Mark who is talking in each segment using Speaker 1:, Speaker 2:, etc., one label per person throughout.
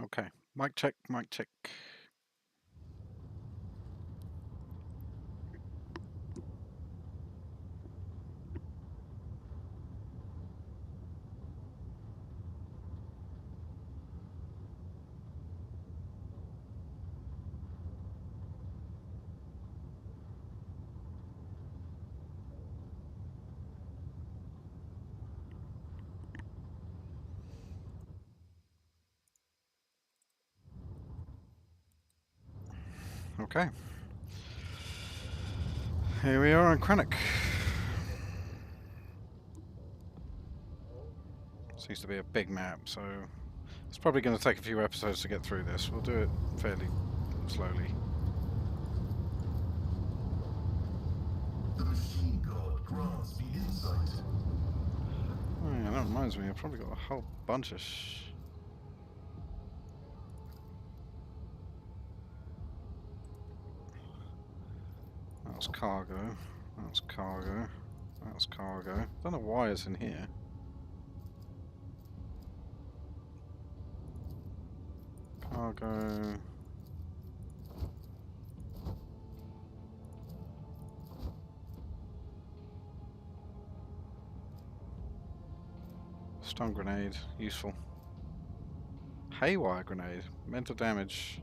Speaker 1: Okay, mic check, mic check. Okay. Here we are on Krennic. Seems to be a big map, so it's probably going to take a few episodes to get through this. We'll do it fairly slowly.
Speaker 2: The machine god grants me insight.
Speaker 1: Oh yeah, that reminds me, I've probably got a whole bunch of That's cargo. That's cargo. That's cargo. Don't know why it's in here. Cargo. Stun grenade, useful. Haywire grenade, mental damage.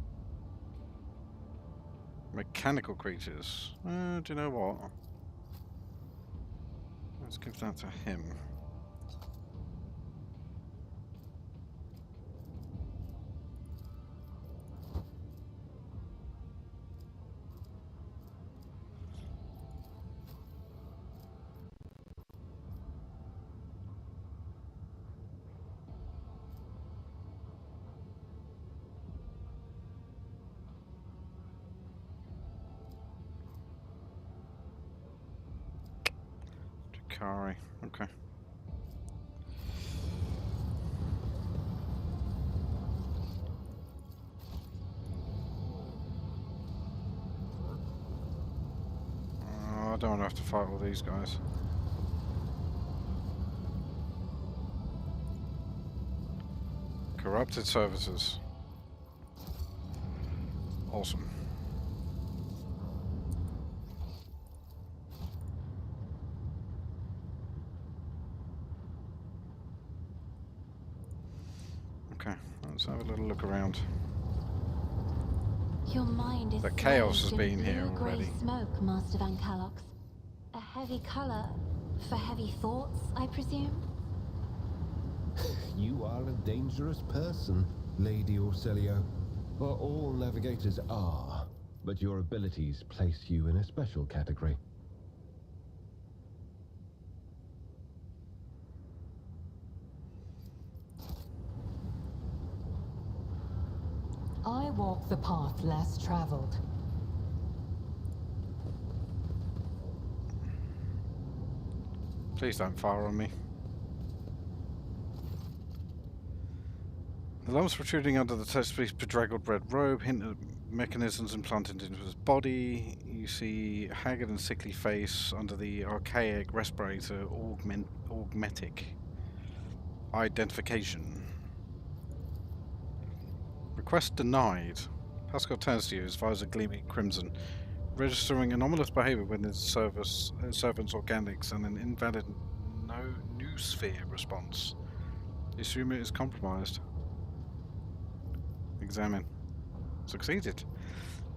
Speaker 1: Mechanical creatures. Do you know what? Let's give that to him. Jakari, okay. I don't want to have to fight all these guys. Corrupted services. Awesome. Okay, let's have a little look around.
Speaker 3: Your mind is
Speaker 1: The chaos has
Speaker 3: swathed
Speaker 1: been
Speaker 3: in
Speaker 1: here
Speaker 3: blue-grey
Speaker 1: already.
Speaker 3: smoke, Master Van Calox. A heavy color for heavy thoughts, I presume?
Speaker 4: You are a dangerous person, Lady Orcelio. Well, all navigators are, but your abilities place you in a special category.
Speaker 5: I walk the path less traveled.
Speaker 1: Please don't fire on me. The lumps protruding under the test-piece bedraggled red robe hint at mechanisms implanted into his body. You see a haggard and sickly face under the archaic respirator augmetic identification. Request denied. Pascal turns to you, his visor gleaming crimson, registering anomalous behavior within his servant's organics and an invalid new sphere response. You assume it is compromised. Examine. Succeeded.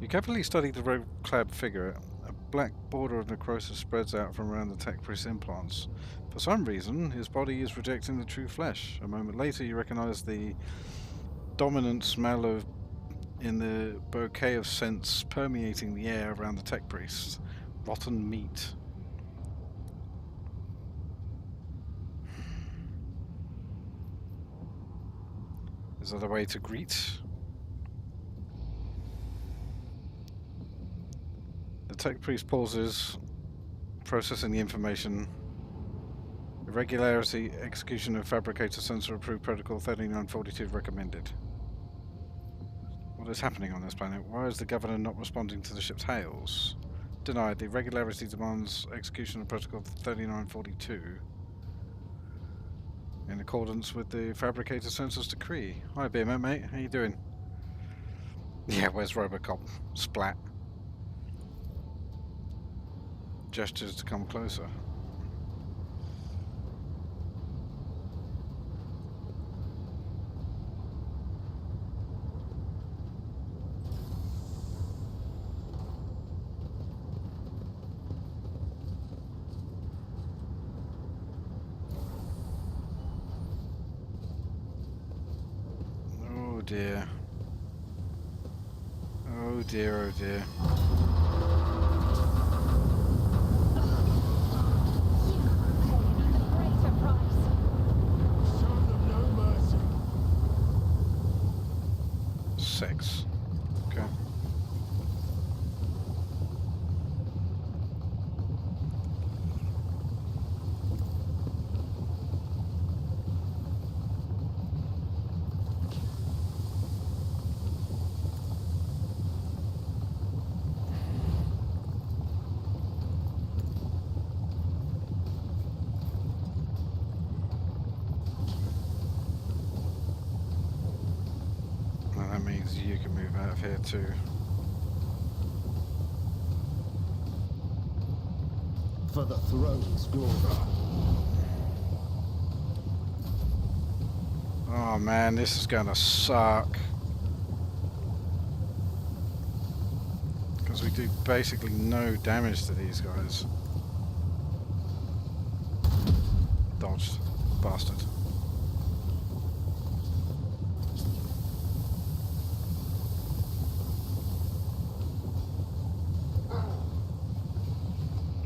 Speaker 1: You carefully study the robe-clad figure. A black border of necrosis spreads out from around the tech priest's implants. For some reason, his body is rejecting the true flesh. A moment later, you recognize the dominant smell in the bouquet of scents permeating the air around the tech priest. Rotten meat. Is that a way to greet? The tech priest pauses, processing the information. Irregularity, execution of fabricator sensor approved protocol 3942 recommended. What is happening on this planet? Why is the governor not responding to the ship's hails? Denied. The irregularity demands execution of protocol 3942. In accordance with the Fabricator Censor's decree. Hi, Beerman, mate. How you doing? Yeah, where's Robocop? Splat. Gestures to come closer. Oh dear. Oh dear, oh dear. Six. Okay. Well, that means you can move out of here too.
Speaker 4: For the throne's glory.
Speaker 1: Oh man, this is gonna suck. Because we do basically no damage to these guys. Dodged. Bastard.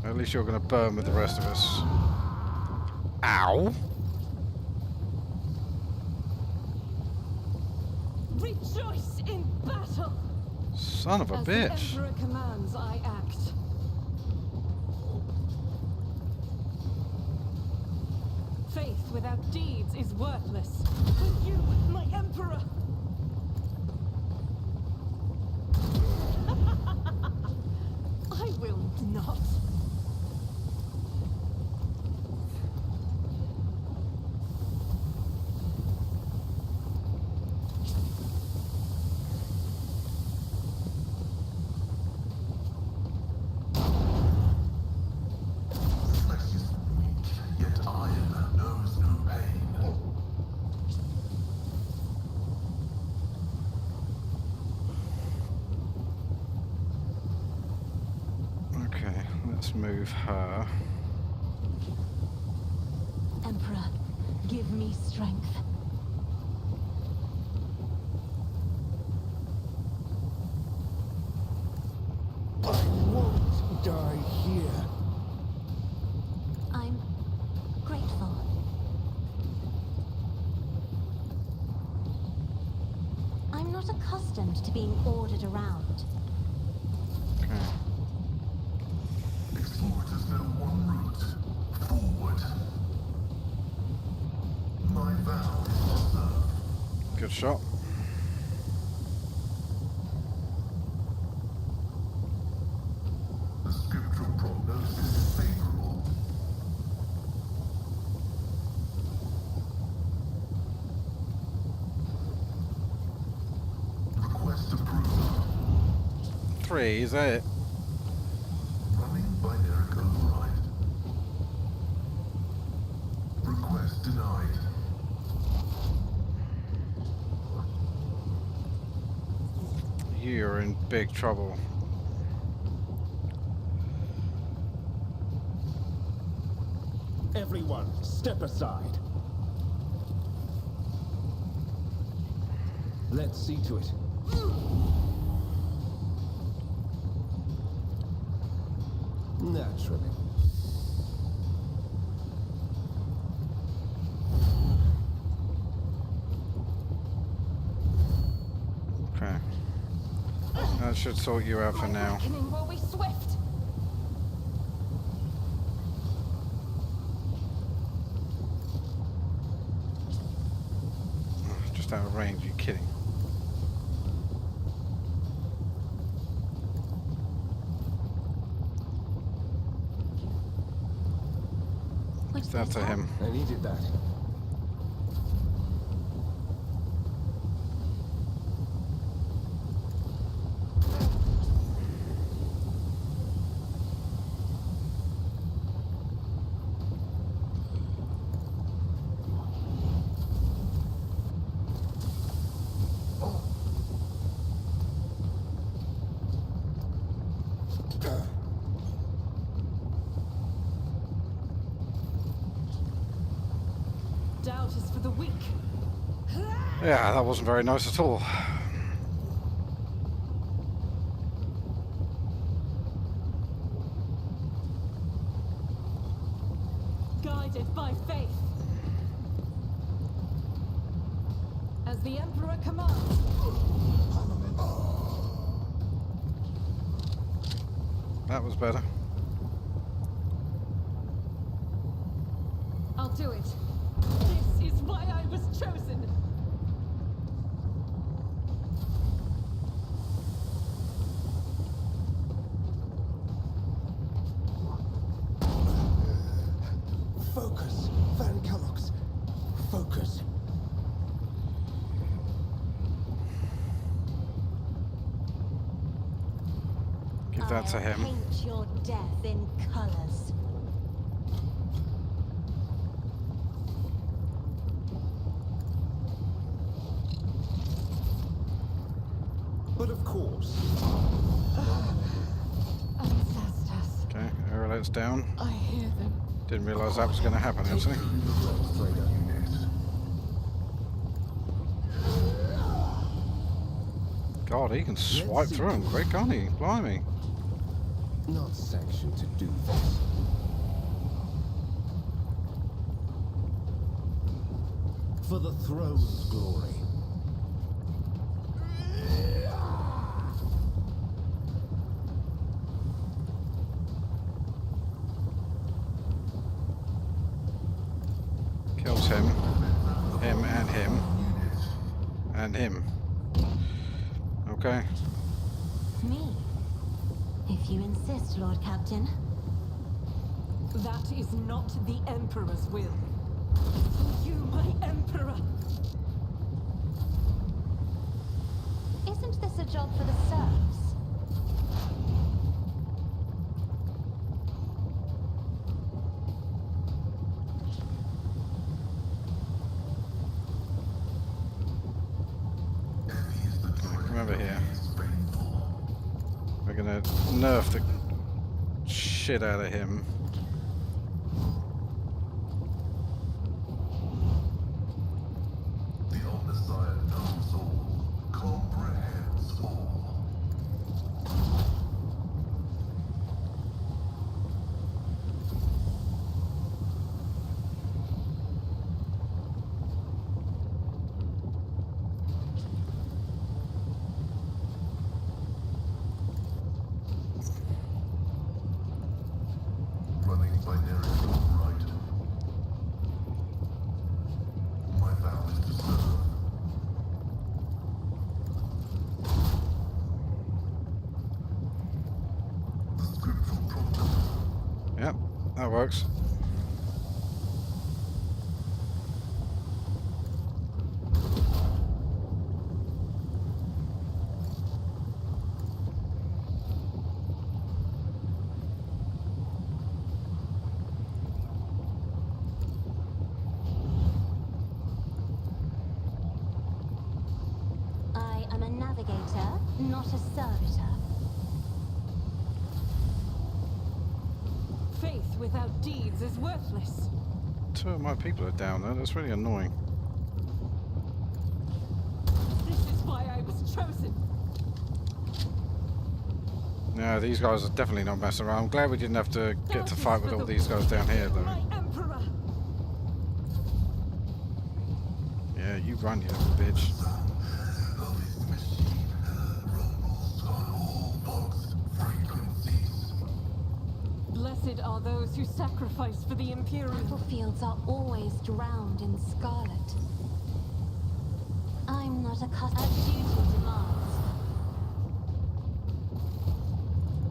Speaker 1: At least you're gonna burn with the rest of us. Ow!
Speaker 5: Rejoice in battle!
Speaker 1: Son of a
Speaker 5: As
Speaker 1: bitch!
Speaker 5: the Emperor commands, I act. Faith without deeds is worthless. For you, my Emperor! I will not.
Speaker 2: Flesh is weak, yet iron knows no pain.
Speaker 1: Okay, let's move her.
Speaker 3: Emperor, give me strength.
Speaker 4: I won't die here.
Speaker 3: I'm grateful. I'm not accustomed to being ordered around.
Speaker 1: Okay.
Speaker 2: Explorers know one route. Forward. My vow is to serve.
Speaker 1: Good shot.
Speaker 2: The scriptural prognosis is favorable. Request approved.
Speaker 1: 3, is that it?
Speaker 2: Running binary override. Request denied.
Speaker 1: You're in big trouble.
Speaker 4: Everyone, step aside. Let's see to it. Naturally.
Speaker 1: Okay. That should sort you out for
Speaker 5: My
Speaker 1: now.
Speaker 5: reckoning will be swift.
Speaker 1: Just out of range, you kidding?
Speaker 3: Much
Speaker 1: That's to
Speaker 3: better?
Speaker 1: him.
Speaker 4: I needed that.
Speaker 5: for the weak.
Speaker 1: Yeah, that wasn't very nice at all.
Speaker 5: Guided by faith. As the Emperor commands.
Speaker 1: That was better.
Speaker 5: I'll do it. This is why I was chosen.
Speaker 4: Focus, Van Kellogg's. Focus.
Speaker 1: Give that to him.
Speaker 3: Paint your death in colors.
Speaker 4: But of course,
Speaker 5: Ancestors.
Speaker 1: Okay, Hereteks down.
Speaker 5: I hear them.
Speaker 1: Didn't realise that was going to happen, actually. God, he can swipe through them quick, can't he? Blimey.
Speaker 4: not sanctioned to do this. For the throne's glory.
Speaker 1: Kills him. Him and him. And him. Okay.
Speaker 3: Me. If you insist, Lord Captain.
Speaker 5: That is not the Emperor's will. You, my Emperor!
Speaker 3: Isn't this a job for the serfs?
Speaker 1: Remember here. We're gonna nerf the shit out of him.
Speaker 2: The Omnissiah knows all, comprehends all. Running binary right. My vow is to serve. The scriptural prophet.
Speaker 1: Yep, that works.
Speaker 3: I am a navigator, not a servitor.
Speaker 5: Faith without deeds is worthless.
Speaker 1: Two of my people are down there. That's really annoying.
Speaker 5: This is why I was chosen.
Speaker 1: No, these guys are definitely not messing around. I'm glad we didn't have to get to fight with all these guys down here, though.
Speaker 5: My Emperor!
Speaker 1: Yeah, you run, you little bitch.
Speaker 2: Of his machine rumbles on all Vox frequencies.
Speaker 5: Blessed are those who sacrifice for the Imperium.
Speaker 3: Battlefields are always drowned in scarlet. I'm not accustomed. As duty demands.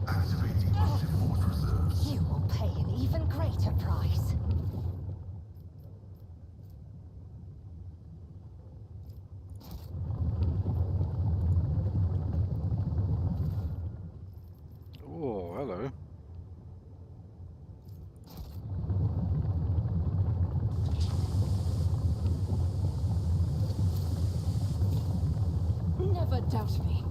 Speaker 2: Activating Voidship force reserves.
Speaker 3: You will pay an even greater price.
Speaker 1: Oh, hello.
Speaker 5: Never doubt me.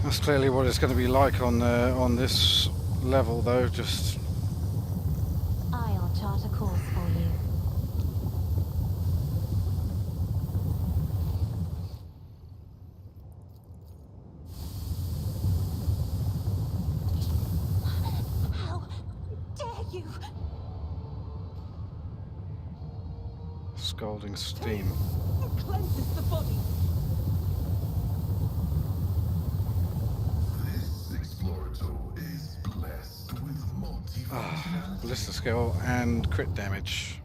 Speaker 1: That's clearly what it's going to be like on this level, though. Just
Speaker 3: chart a course for you. How dare you?
Speaker 1: Scalding steam.
Speaker 5: It cleanses the body.
Speaker 2: This explorator is blessed with multifunctionality.
Speaker 1: Ballista skill and crit damage.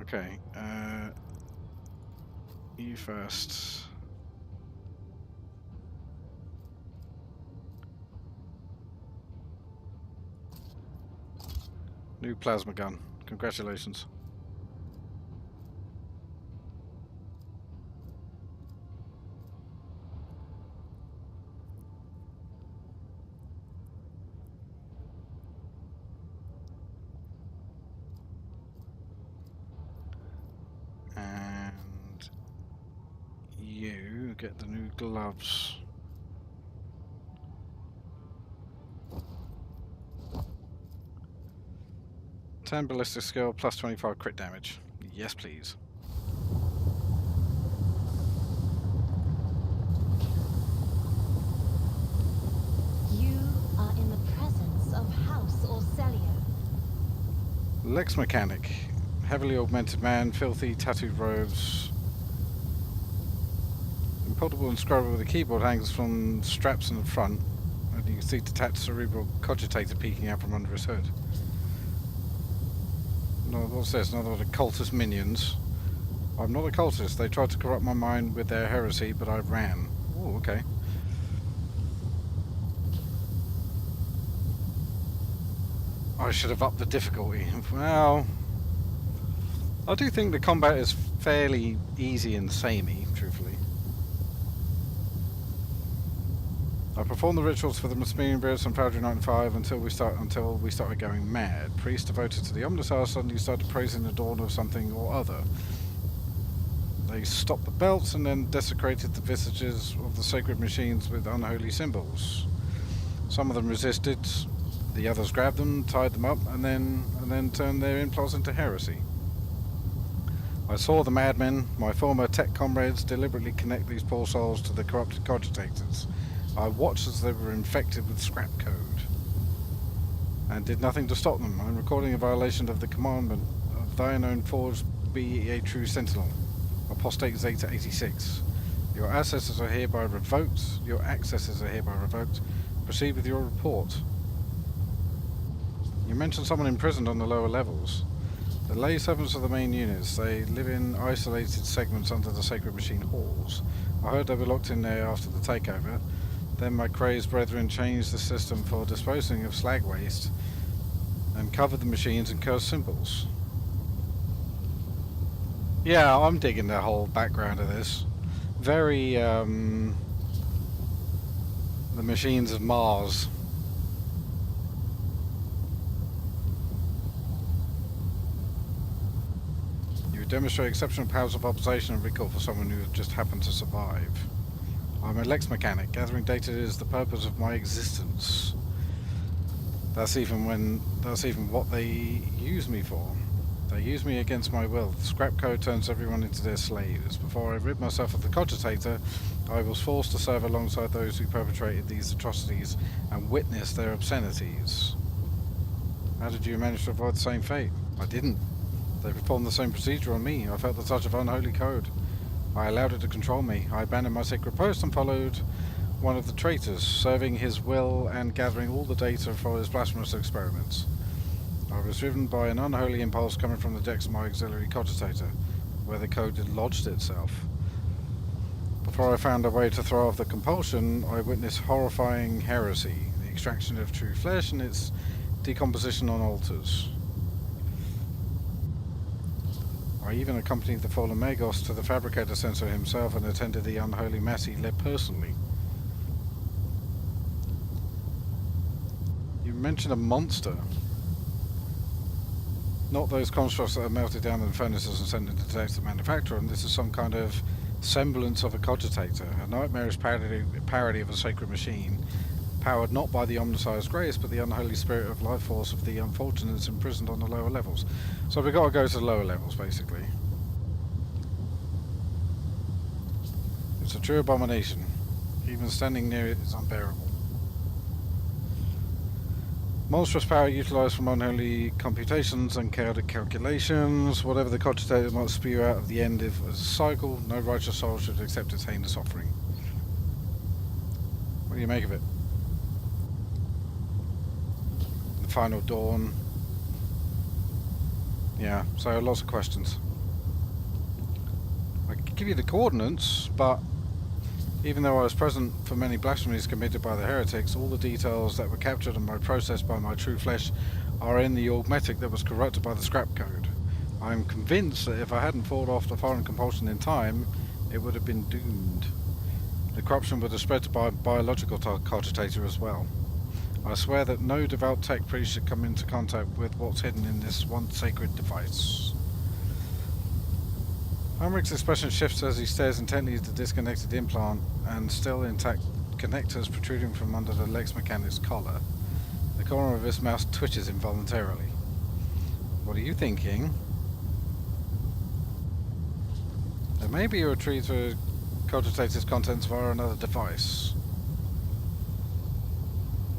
Speaker 1: Okay, you first. New plasma gun. Congratulations. And you get the new gloves. Ten ballistic skill plus 25 crit damage. Yes, please.
Speaker 3: You are in the presence of House Orcelio.
Speaker 1: Lex mechanic. Heavily augmented man, filthy tattooed robes. Portable and scrollable with a keyboard hangs from straps in the front, and you can see detached cerebral cogitator peeking out from under his hood. No, what's this? Another of the cultist minions. I'm not a cultist. They tried to corrupt my mind with their heresy, but I ran. Oh, okay. I should have upped the difficulty. Well, I do think the combat is fairly easy and samey, truthfully. I performed the rituals for the Imperium on February 95 until we started going mad. Priests devoted to the Omnissiah suddenly started praising the dawn of something or other. They stopped the belts and then desecrated the visages of the sacred machines with unholy symbols. Some of them resisted, the others grabbed them, tied them up, and then turned their implots into heresy. I saw the madmen, my former tech comrades, deliberately connect these poor souls to the corrupted cogitators. I watched as they were infected with scrap code, and did nothing to stop them. I'm recording a violation of the commandment of thine own forge be a true sentinel. Apostate Zeta 86. Your accesses are hereby revoked. Your accesses are hereby revoked. Proceed with your report. You mentioned someone imprisoned on the lower levels. The lay servants of the main units. They live in isolated segments under the sacred machine halls. I heard they were locked in there after the takeover. Then my Kraise brethren changed the system for disposing of slag waste and covered the machines in cursed symbols. Yeah, I'm digging the whole background of this. Very, the machines of Mars. You demonstrate exceptional powers of observation and recall for someone who just happened to survive. I'm a Lex mechanic. Gathering data is the purpose of my existence. That's even what they use me for. They use me against my will. The scrap code turns everyone into their slaves. Before I rid myself of the cogitator, I was forced to serve alongside those who perpetrated these atrocities and witness their obscenities. How did you manage to avoid the same fate? I didn't. They performed the same procedure on me. I felt the touch of unholy code. I allowed it to control me. I abandoned my sacred post and followed one of the traitors, serving his will and gathering all the data for his blasphemous experiments. I was driven by an unholy impulse coming from the decks of my auxiliary cogitator, where the code had lodged itself. Before I found a way to throw off the compulsion, I witnessed horrifying heresy, the extraction of true flesh and its decomposition on altars. I even accompanied the fallen Magos to the fabricator center himself and attended the unholy mass he led personally. You mentioned a monster. Not those constructs that are melted down in the furnaces and sent into the manufacturer, and this is some kind of semblance of a cogitator, a nightmarish parody of a sacred machine, powered not by the omniscience grace, but the unholy spirit of life force of the unfortunates imprisoned on the lower levels. So we've got to go to the lower levels, basically. It's a true abomination. Even standing near it is unbearable. Monstrous power utilised from unholy computations and chaotic calculations. Whatever the cogitator might spew out of the end of a cycle, no righteous soul should accept its heinous offering. What do you make of it? The final dawn. Yeah, so lots of questions. I could give you the coordinates, but even though I was present for many blasphemies committed by the heretics, all the details that were captured and processed by my true flesh are in the augmetic that was corrupted by the scrap code. I am convinced that if I hadn't fought off the foreign compulsion in time, it would have been doomed. The corruption would have spread to biological cogitator as well. I swear that no devout tech priest should come into contact with what's hidden in this once sacred device. Heinrich's expression shifts as he stares intently at the disconnected implant and still intact connectors protruding from under the Lex Mechanic's collar. The corner of his mouth twitches involuntarily. What are you thinking? There may be a retrieve to cogitator's contents via another device.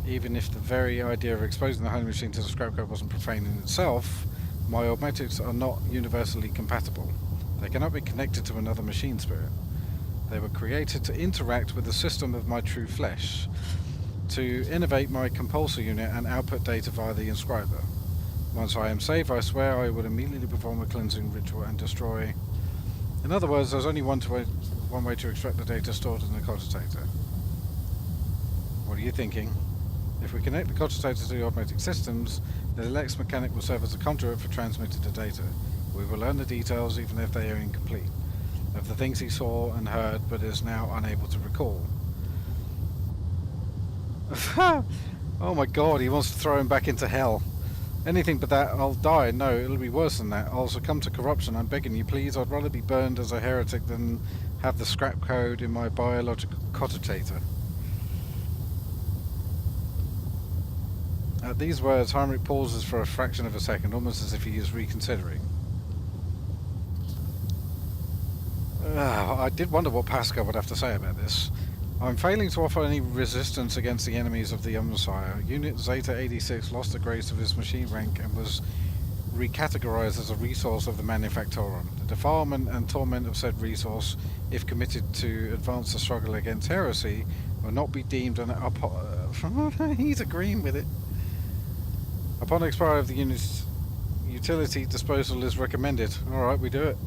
Speaker 1: Even if the very idea of exposing the home machine to the scrap code wasn't profane in itself, my augmetics are not universally compatible. They cannot be connected to another machine spirit. They were created to interact with the system of my true flesh, to innovate my compulsor unit and output data via the inscriber. Once I am safe, I swear I would immediately perform a cleansing ritual and destroy. In other words, there's only one way to extract the data stored in the cogitator. What are you thinking? If we connect the cogitator to the automatic systems, the Lex Mechanic will serve as a conduit for transmitting the data. We will learn the details, even if they are incomplete, of the things he saw and heard but is now unable to recall. Oh my god, he wants to throw him back into hell. Anything but that, I'll die. No, it'll be worse than that. I'll succumb to corruption. I'm begging you, please. I'd rather be burned as a heretic than have the scrap code in my biological cogitator. At these words, Heinrich pauses for a fraction of a second, almost as if he is reconsidering. I did wonder what Pascal would have to say about this. I'm failing to offer any resistance against the enemies of the Omnissiah. Unit Zeta 86 lost the grace of his machine rank and was recategorized as a resource of the Manufactorum. The defilement and torment of said resource, if committed to advance the struggle against heresy, will not be deemed an he's agreeing with it. Upon expiry of the unit's utility, disposal is recommended. Alright, we do it.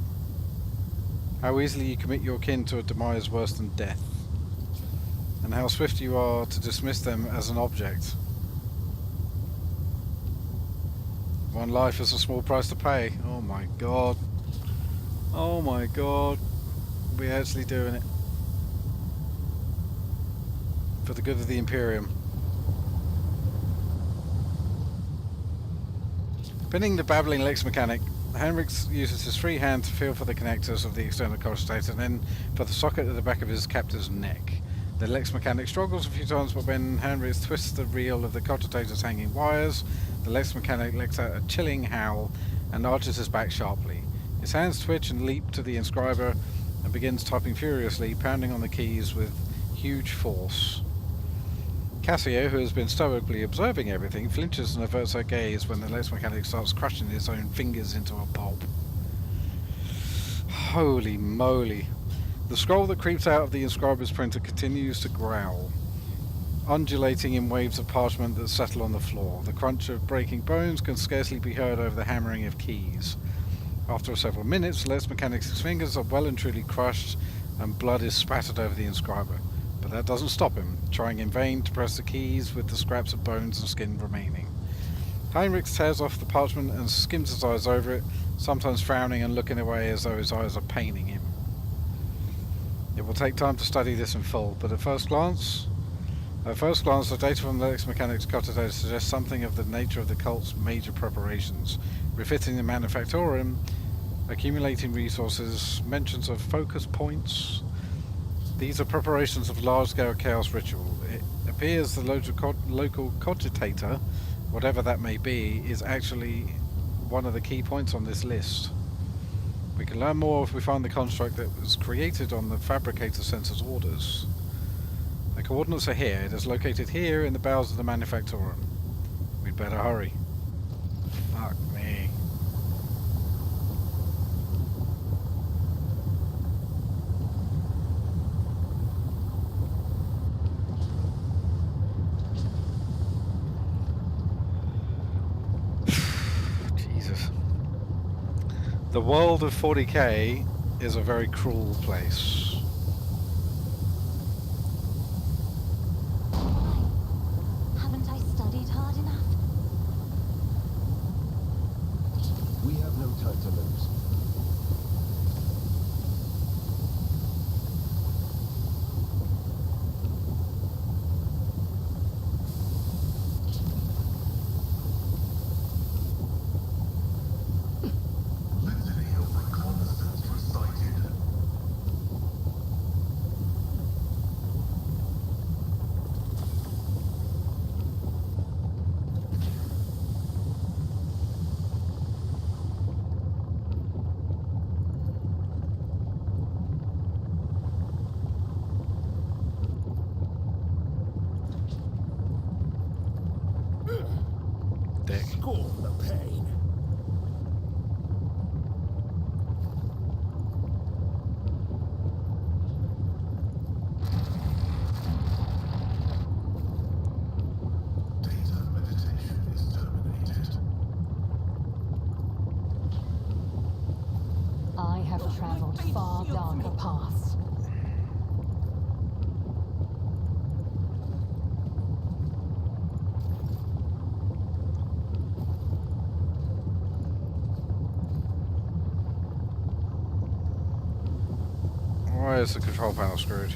Speaker 1: How easily you commit your kin to a demise worse than death. And how swift you are to dismiss them as an object. One life is a small price to pay. Oh my god. Oh my god. We're actually doing it. For the good of the Imperium. Pinning the babbling Lex Mechanic, Heinrich uses his free hand to feel for the connectors of the external cogitator and then for the socket at the back of his captor's neck. The Lex Mechanic struggles a few times, but when Heinrich twists the reel of the cogitator's hanging wires, the Lex Mechanic lets out a chilling howl and arches his back sharply. His hands twitch and leap to the inscriber and begins typing furiously, pounding on the keys with huge force. Cassio, who has been stoically observing everything, flinches and averts her gaze when the Lex Mechanic starts crushing his own fingers into a pulp. Holy moly. The scroll that creeps out of the inscriber's printer continues to growl, undulating in waves of parchment that settle on the floor. The crunch of breaking bones can scarcely be heard over the hammering of keys. After several minutes, Lex Mechanic's fingers are well and truly crushed and blood is spattered over the inscriber. But that doesn't stop him, trying in vain to press the keys with the scraps of bones and skin remaining. Heinrich tears off the parchment and skims his eyes over it, sometimes frowning and looking away as though his eyes are paining him. It will take time to study this in full, but at first glance, the data from the Lex Mechanic's cogitator suggests something of the nature of the cult's major preparations, refitting the Manufactorum, accumulating resources, mentions of focus points. These are preparations of large-scale chaos ritual. It appears the local cogitator, whatever that may be, is actually one of the key points on this list. We can learn more if we find the construct that was created on the fabricator sensor's orders. The coordinates are here. It is located here in the bowels of the manufactorum. We'd better hurry. Fuck me. Jesus. The world of 40k is a very cruel place.
Speaker 3: Haven't I studied hard enough?
Speaker 4: We have no time to lose.
Speaker 2: Litany of reconnaissance recited.
Speaker 1: Dick.
Speaker 4: Scorn the pain.
Speaker 2: Data meditation is terminated.
Speaker 5: I have traveled far darker paths.
Speaker 1: Why is the control panel screwed?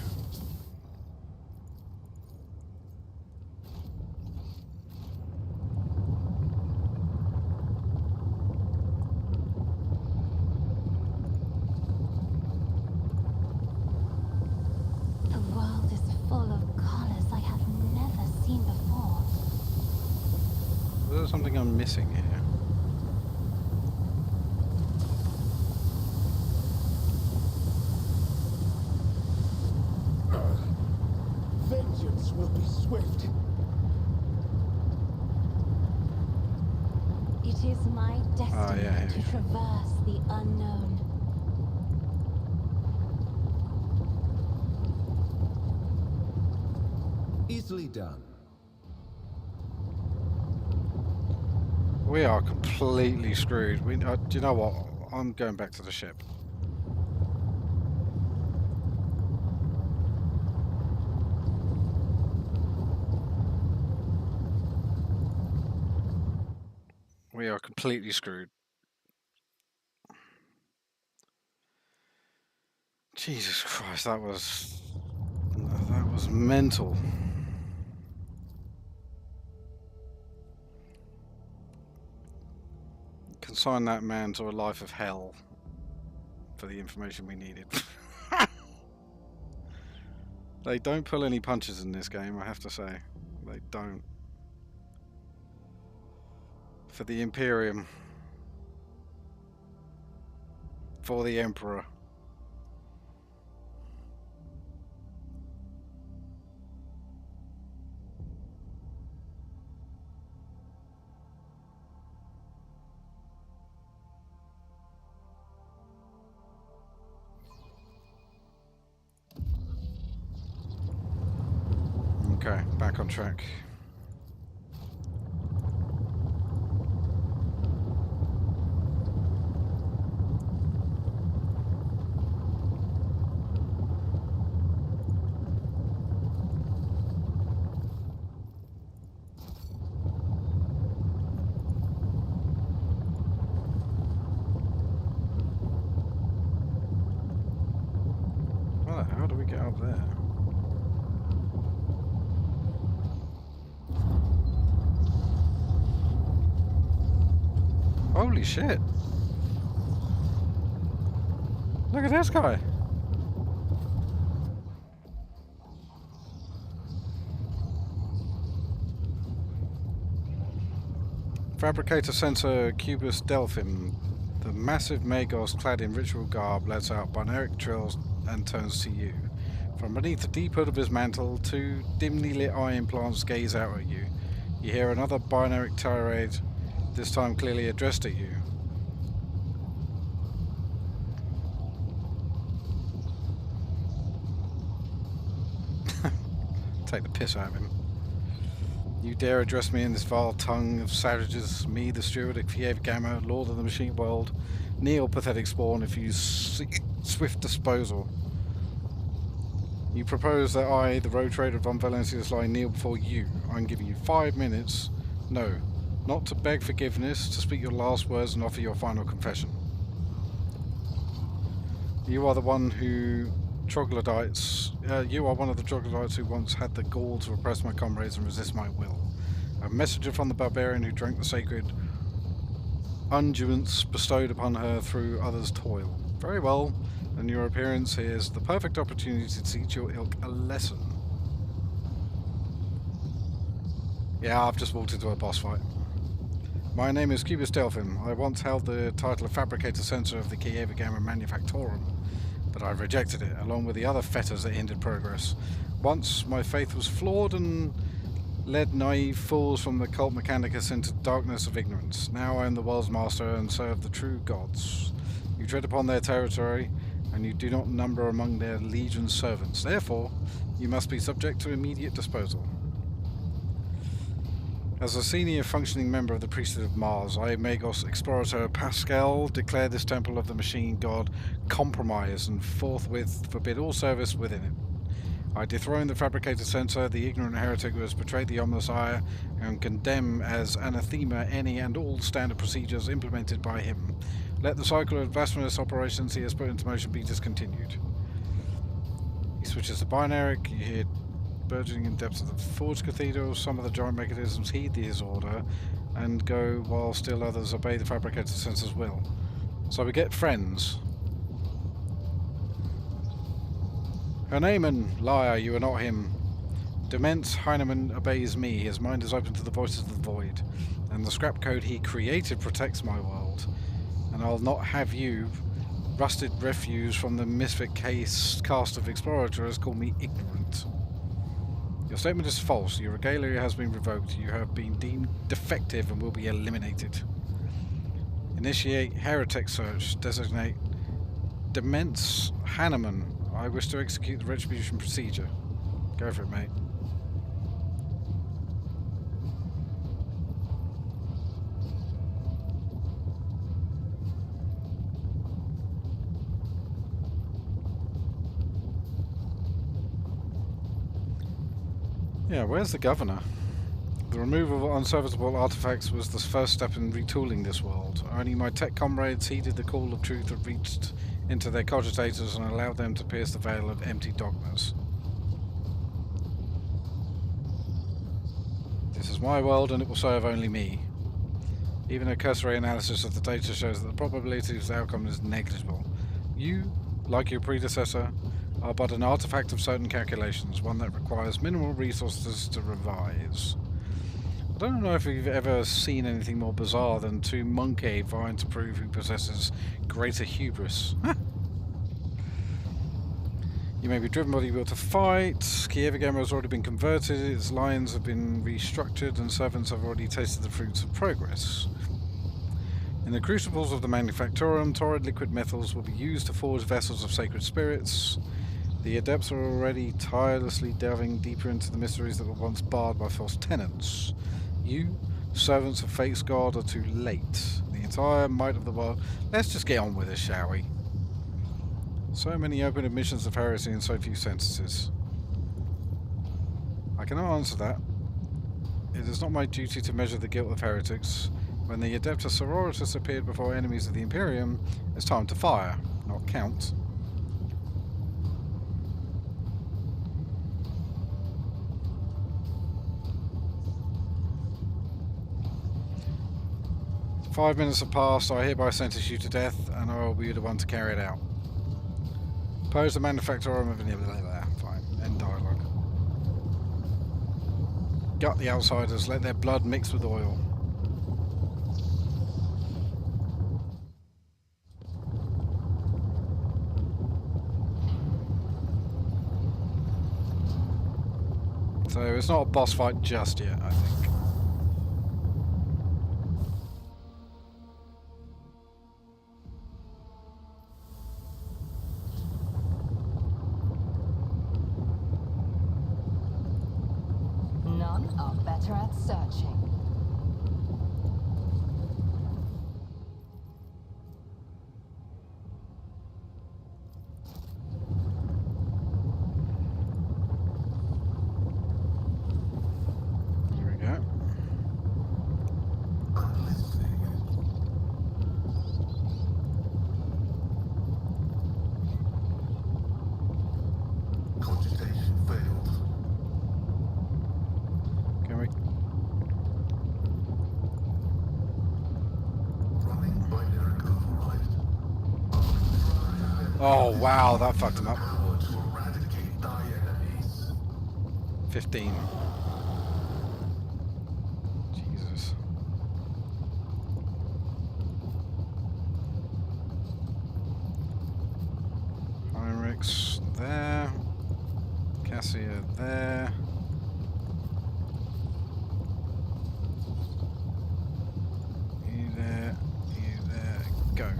Speaker 3: The world is full of colors I have never seen before.
Speaker 1: Is there something I'm missing here?
Speaker 4: Vengeance will be swift.
Speaker 3: It is my destiny
Speaker 1: yeah,
Speaker 3: to
Speaker 1: yeah.
Speaker 3: traverse the unknown.
Speaker 4: Easily done.
Speaker 1: We are completely screwed. Do you know what? I'm going back to the ship. We are completely screwed. Jesus Christ, that was mental. Consign that man to a life of hell for the information we needed. They don't pull any punches in this game, I have to say. They don't. For the Imperium. For the Emperor. Okay, back on track. How do we get up there? Holy shit! Look at this guy! Fabricator Sensor Cubus Delphim. The massive Magos clad in ritual garb lets out binaric trills and turns to you. From beneath the deep hood of his mantle, two dimly lit eye implants gaze out at you. You hear another binaric tirade, this time clearly addressed at you. Take the piss out of him. You dare address me in this vile tongue of savages, me, the steward of Kiev Gamma, lord of the machine world, kneel, pathetic spawn, if you seek swift disposal. You propose that I, the road trader of Von Valencia's line, kneel before you. I'm giving you 5 minutes. No, not to beg forgiveness, to speak your last words and offer your final confession. You are the one who troglodytes. You are one of the troglodytes who once had the gall to oppress my comrades and resist my will. A messenger from the barbarian who drank the sacred unguents bestowed upon her through others' toil. Very well. And your appearance here is the perfect opportunity to teach your ilk a lesson. Yeah, I've just walked into a boss fight. My name is Cubus Delphim. I once held the title of Fabricator Censor of the Kiev Gamma Manufactorum, but I rejected it, along with the other fetters that hindered progress. Once my faith was flawed and led naive fools from the cult mechanicus into darkness of ignorance. Now I am the world's master and serve the true gods. You tread upon their territory, and you do not number among their legion servants. Therefore, you must be subject to immediate disposal. As a senior functioning member of the priesthood of Mars, I, Magos Explorator Pascal, declare this temple of the machine god compromised and forthwith forbid all service within it. I dethrone the fabricated censor, the ignorant heretic who has betrayed the Omnissiah, and condemn as anathema any and all standard procedures implemented by him. Let the cycle of blasphemous operations he has put into motion be discontinued. He switches to binaric. You hear burgeoning in depths of the Forge Cathedral. Some of the giant mechanisms heed his order and go, while still others obey the fabricated sensor's will. So we get friends. Hernaman, liar, you are not him. Demence Heinemann obeys me. His mind is open to the voices of the void, and the scrap code he created protects my world. And I'll not have you, rusted refuse from the misfit cast of explorators, call me ignorant. Your statement is false. Your regalia has been revoked. You have been deemed defective and will be eliminated. Initiate Hereteks search. Designate Demence Heinemann. I wish to execute the retribution procedure. Go for it, mate. Yeah, where's the governor? The removal of unserviceable artifacts was the first step in retooling this world. Only my tech comrades heeded the call of truth that reached into their cogitators and allowed them to pierce the veil of empty dogmas. This is my world and it will serve only me. Even a cursory analysis of the data shows that the probability of the outcome is negligible. You, like your predecessor, are but an artifact of certain calculations, one that requires minimal resources to revise. I don't know if you've ever seen anything more bizarre than two monkey vying to prove who possesses greater hubris. You may be driven by the will to fight. Kiev Gamma has already been converted, its lines have been restructured, and servants have already tasted the fruits of progress. In the crucibles of the Manufactorum, torrid liquid metals will be used to forge vessels of sacred spirits. The adepts are already tirelessly delving deeper into the mysteries that were once barred by false tenants. You, servants of Fate's God, are too late. The entire might of the world... Let's just get on with it, shall we? So many open admissions of heresy and so few sentences. I cannot answer that. It is not my duty to measure the guilt of heretics. When the Adeptus Sororitas appeared before enemies of the Imperium, it's time to fire, not count. "5 minutes have passed. I hereby sentence you to death, and I will be the one to carry it out. Pose the Manufactorum of blah, blah, blah. Fine. End dialogue. Gut the outsiders. Let their blood mix with oil. So it's not a boss fight just yet, I think.
Speaker 5: None are better at searching.
Speaker 1: Here we go.
Speaker 2: I'm listening. Cogitation failed.
Speaker 1: Can we?
Speaker 2: Running binary override.
Speaker 1: Oh wow, that fucked him up.
Speaker 2: Power to eradicate thy enemies.
Speaker 1: 15. Jesus. Heinrichs there. Cassia there. You there. You there. Go.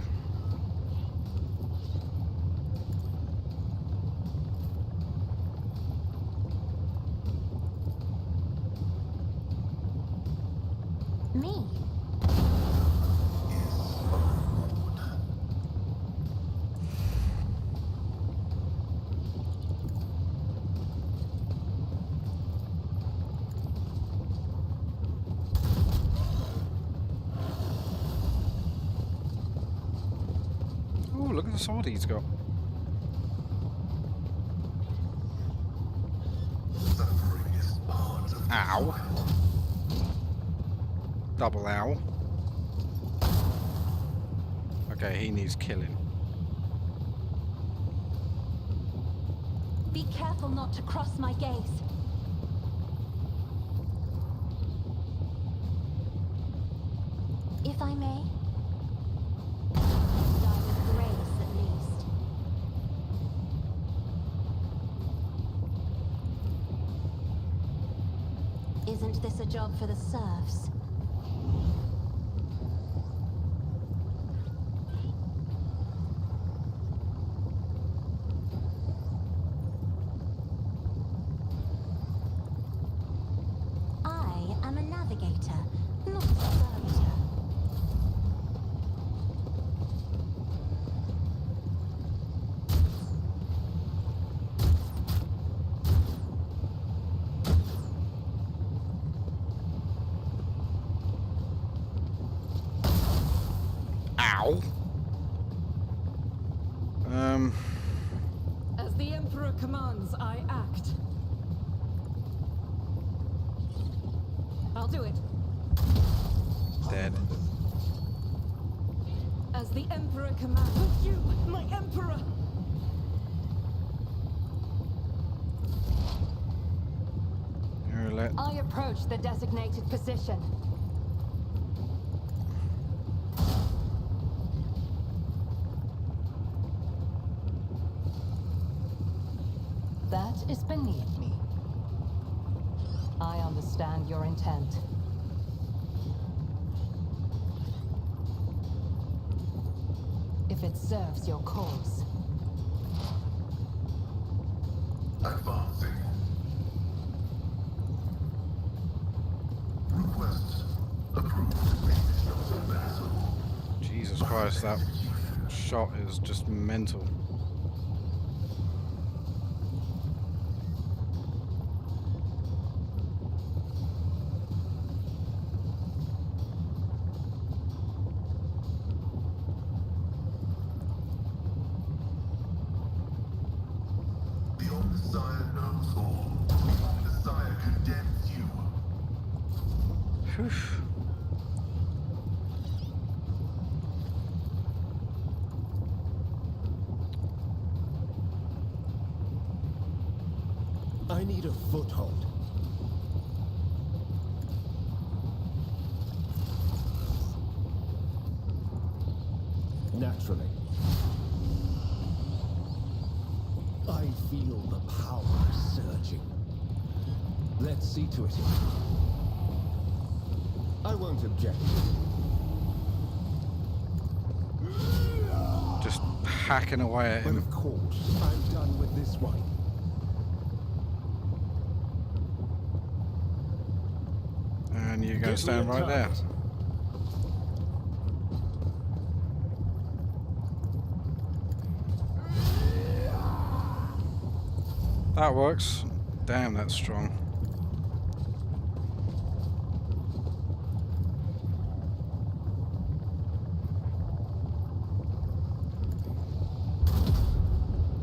Speaker 3: Me?
Speaker 1: Oh, look at the sword he's got.
Speaker 2: Suffering is part of
Speaker 1: Ow. Double ow. Okay, he needs killing.
Speaker 3: Be careful not to cross my gaze. If I may. Die with grace, at least. Isn't this a job for the serfs? I am a navigator, not a servitor.
Speaker 1: Ow.
Speaker 5: As the Emperor commands, I act. I'll do it.
Speaker 1: Dead.
Speaker 5: As the Emperor commands. With you, my Emperor!
Speaker 1: Here, let.
Speaker 5: I approach the designated position. That is beneath me. I understand your intent. If it serves your cause.
Speaker 2: advancing. Request approved. Vessel.
Speaker 1: Jesus Christ, that shot is just mental.
Speaker 4: I need a foothold. Naturally. I feel the power surging. Let's see to it. I won't object.
Speaker 1: Just hacking away at
Speaker 4: But
Speaker 1: him.
Speaker 4: of course, I'm done with this one.
Speaker 1: And you go
Speaker 4: Give
Speaker 1: stand
Speaker 4: me a
Speaker 1: right there.
Speaker 4: target.
Speaker 1: That works. Damn, that's strong.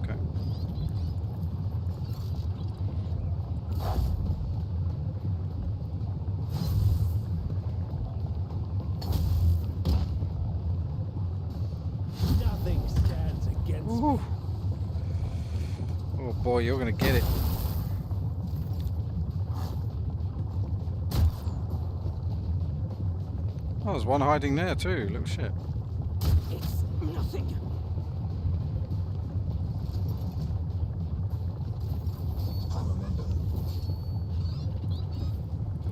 Speaker 1: Okay.
Speaker 4: Nothing stands against me.
Speaker 1: Ooh. Oh boy, you're gonna get it. Oh, there's one hiding there too. Little shit.
Speaker 5: It's nothing.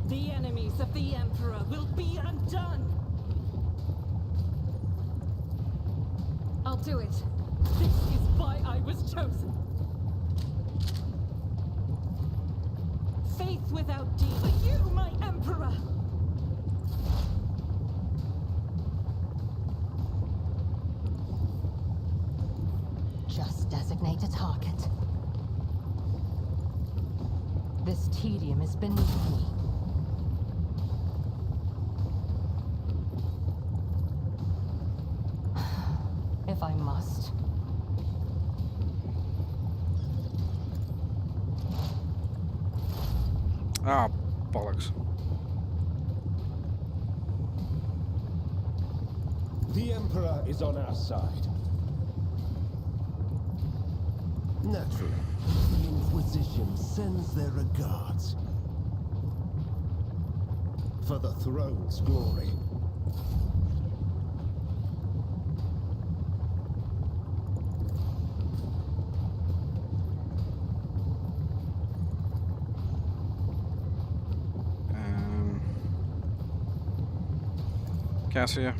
Speaker 5: The enemies of the Emperor will be undone. I'll do it. This is why I was chosen. Faith without deed. For you, my Emperor.
Speaker 6: Just designate a target. This tedium is beneath me. If I must.
Speaker 1: Ah, bollocks.
Speaker 4: The Emperor is on our side. Naturally, the Inquisition sends their regards. For the throne's glory.
Speaker 1: Cassia.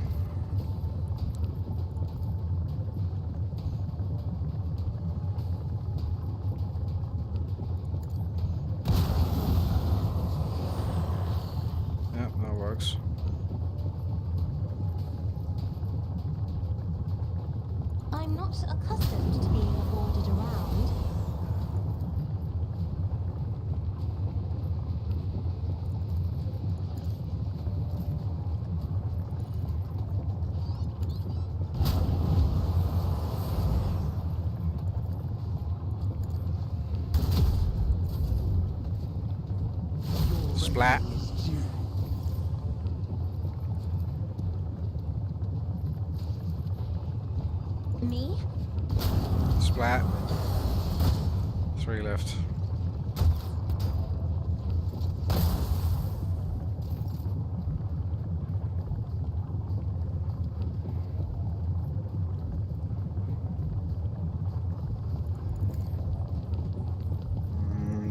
Speaker 1: Yep, that works.
Speaker 3: I'm not accustomed to being ordered around.
Speaker 1: Splat.
Speaker 4: Is due.
Speaker 3: Me?
Speaker 1: Splat. 3 left.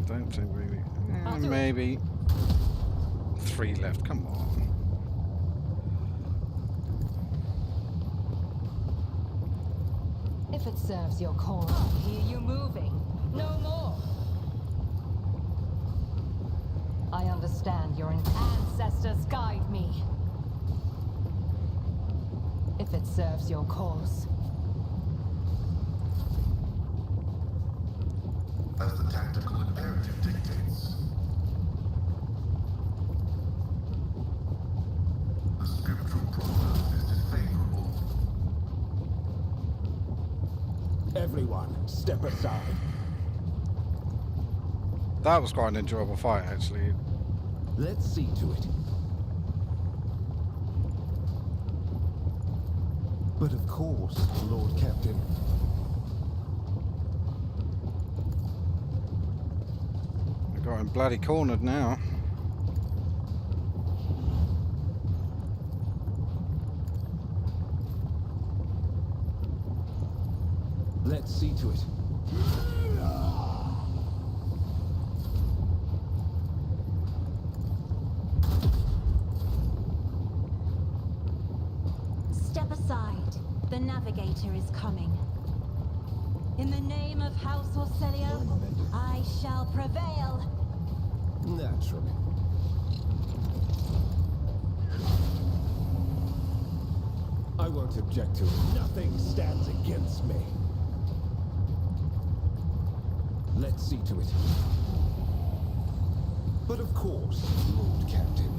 Speaker 1: Don't think really.
Speaker 5: I'll do it.
Speaker 1: Maybe 3 left. Come on.
Speaker 6: If it serves your cause.
Speaker 5: Hear you moving. No more.
Speaker 6: I understand your ancestors guide me. If it serves your cause.
Speaker 2: As the tactical imperative dictates. The scriptural prognosis is favorable.
Speaker 4: Everyone, step aside.
Speaker 1: That was quite an enjoyable fight, actually.
Speaker 4: Let's see to it. But of course, Lord Captain.
Speaker 1: I got him bloody cornered now.
Speaker 4: Let's see to it.
Speaker 3: The navigator is coming. In the name of House Orcelio, I shall prevail.
Speaker 4: Naturally. I won't object to it. Nothing stands against me. Let's see to it. But of course, Lord Captain.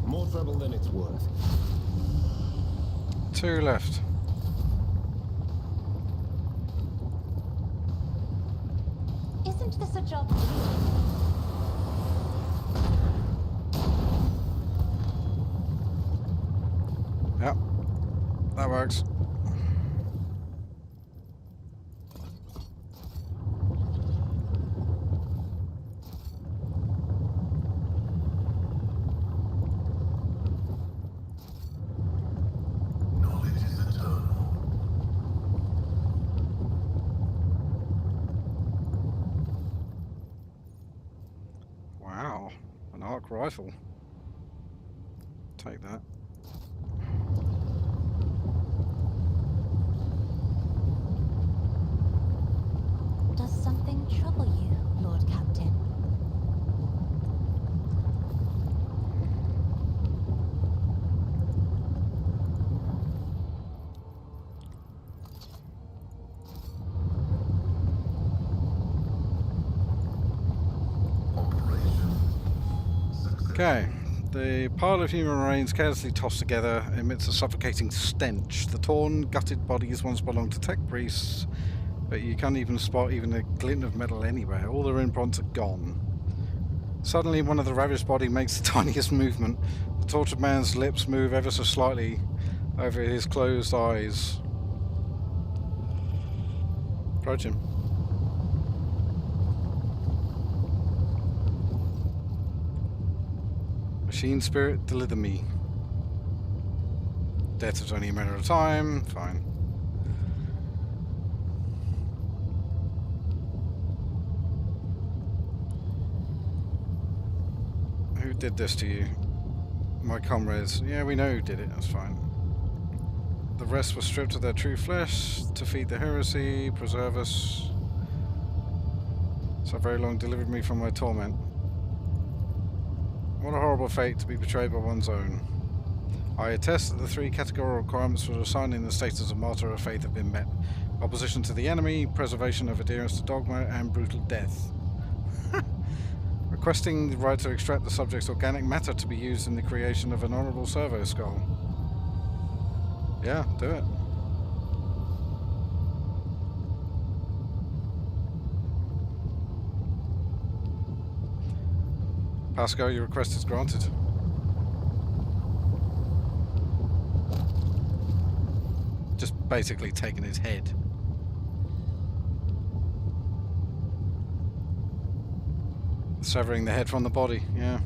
Speaker 4: More trouble than it's worth.
Speaker 1: 2 left.
Speaker 3: Isn't this a job for you?
Speaker 1: Yep. That works.
Speaker 2: Knowledge is eternal.
Speaker 1: Wow. An arc rifle. Take that.
Speaker 3: Does something trouble you, Lord Captain?
Speaker 2: Operation success.
Speaker 1: Okay. The pile of human remains carelessly tossed together emits a suffocating stench. The torn, gutted bodies once belonged to tech priests, but you can't even spot even a glint of metal anywhere. All their imprints are gone. Suddenly, one of the ravished body makes the tiniest movement. The tortured man's lips move ever so slightly over his closed eyes. Approach him. Machine spirit, deliver me. Death is only a matter of time. Fine. Who did this to you? My comrades. Yeah, we know who did it. That's fine. The rest were stripped of their true flesh to feed the heresy, preserve us. So very long delivered me from my torment. What a horrible fate to be betrayed by one's own. I attest that the 3 categorical requirements for assigning the status of martyr of faith have been met. Opposition to the enemy, preservation of adherence to dogma, and brutal death. Requesting the right to extract the subject's organic matter to be used in the creation of an honorable servo skull. Yeah, do it. Pascal, your request is granted. Just basically taking his head. Severing the head from the body, yeah.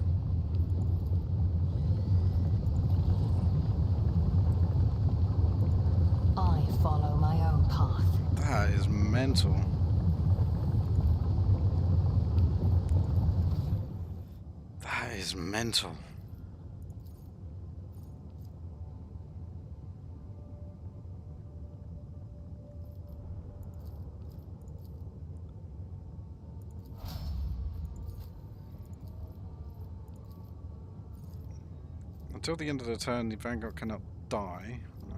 Speaker 6: I follow my own path.
Speaker 1: That is mental. That is mental. Until the end of the turn, the Vanguard cannot die. No.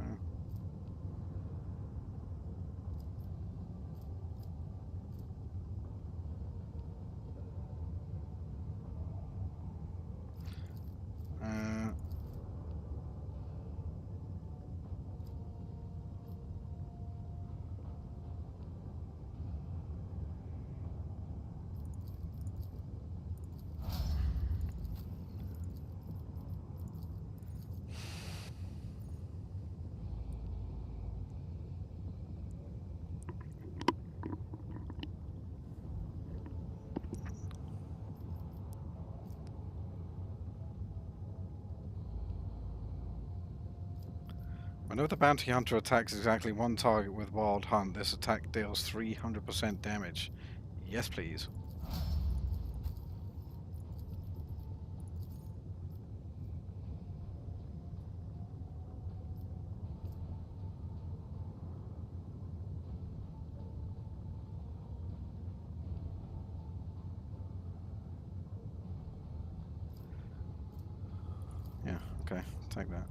Speaker 1: Whenever the bounty hunter attacks exactly one target with Wild Hunt, this attack deals 300% damage. Yes, please. Okay, take that.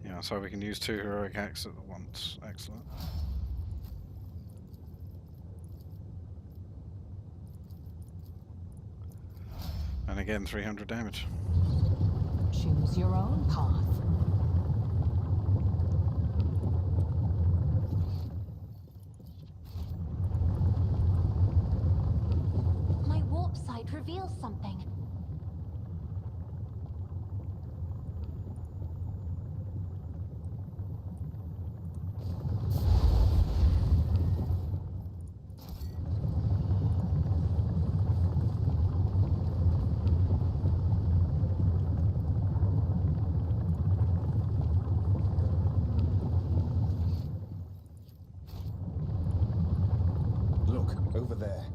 Speaker 1: Yeah, so we can use 2 heroic acts at once. Excellent. And again, 300 damage.
Speaker 6: Choose your own path.
Speaker 3: My warp sight reveals something.
Speaker 4: Look, over there.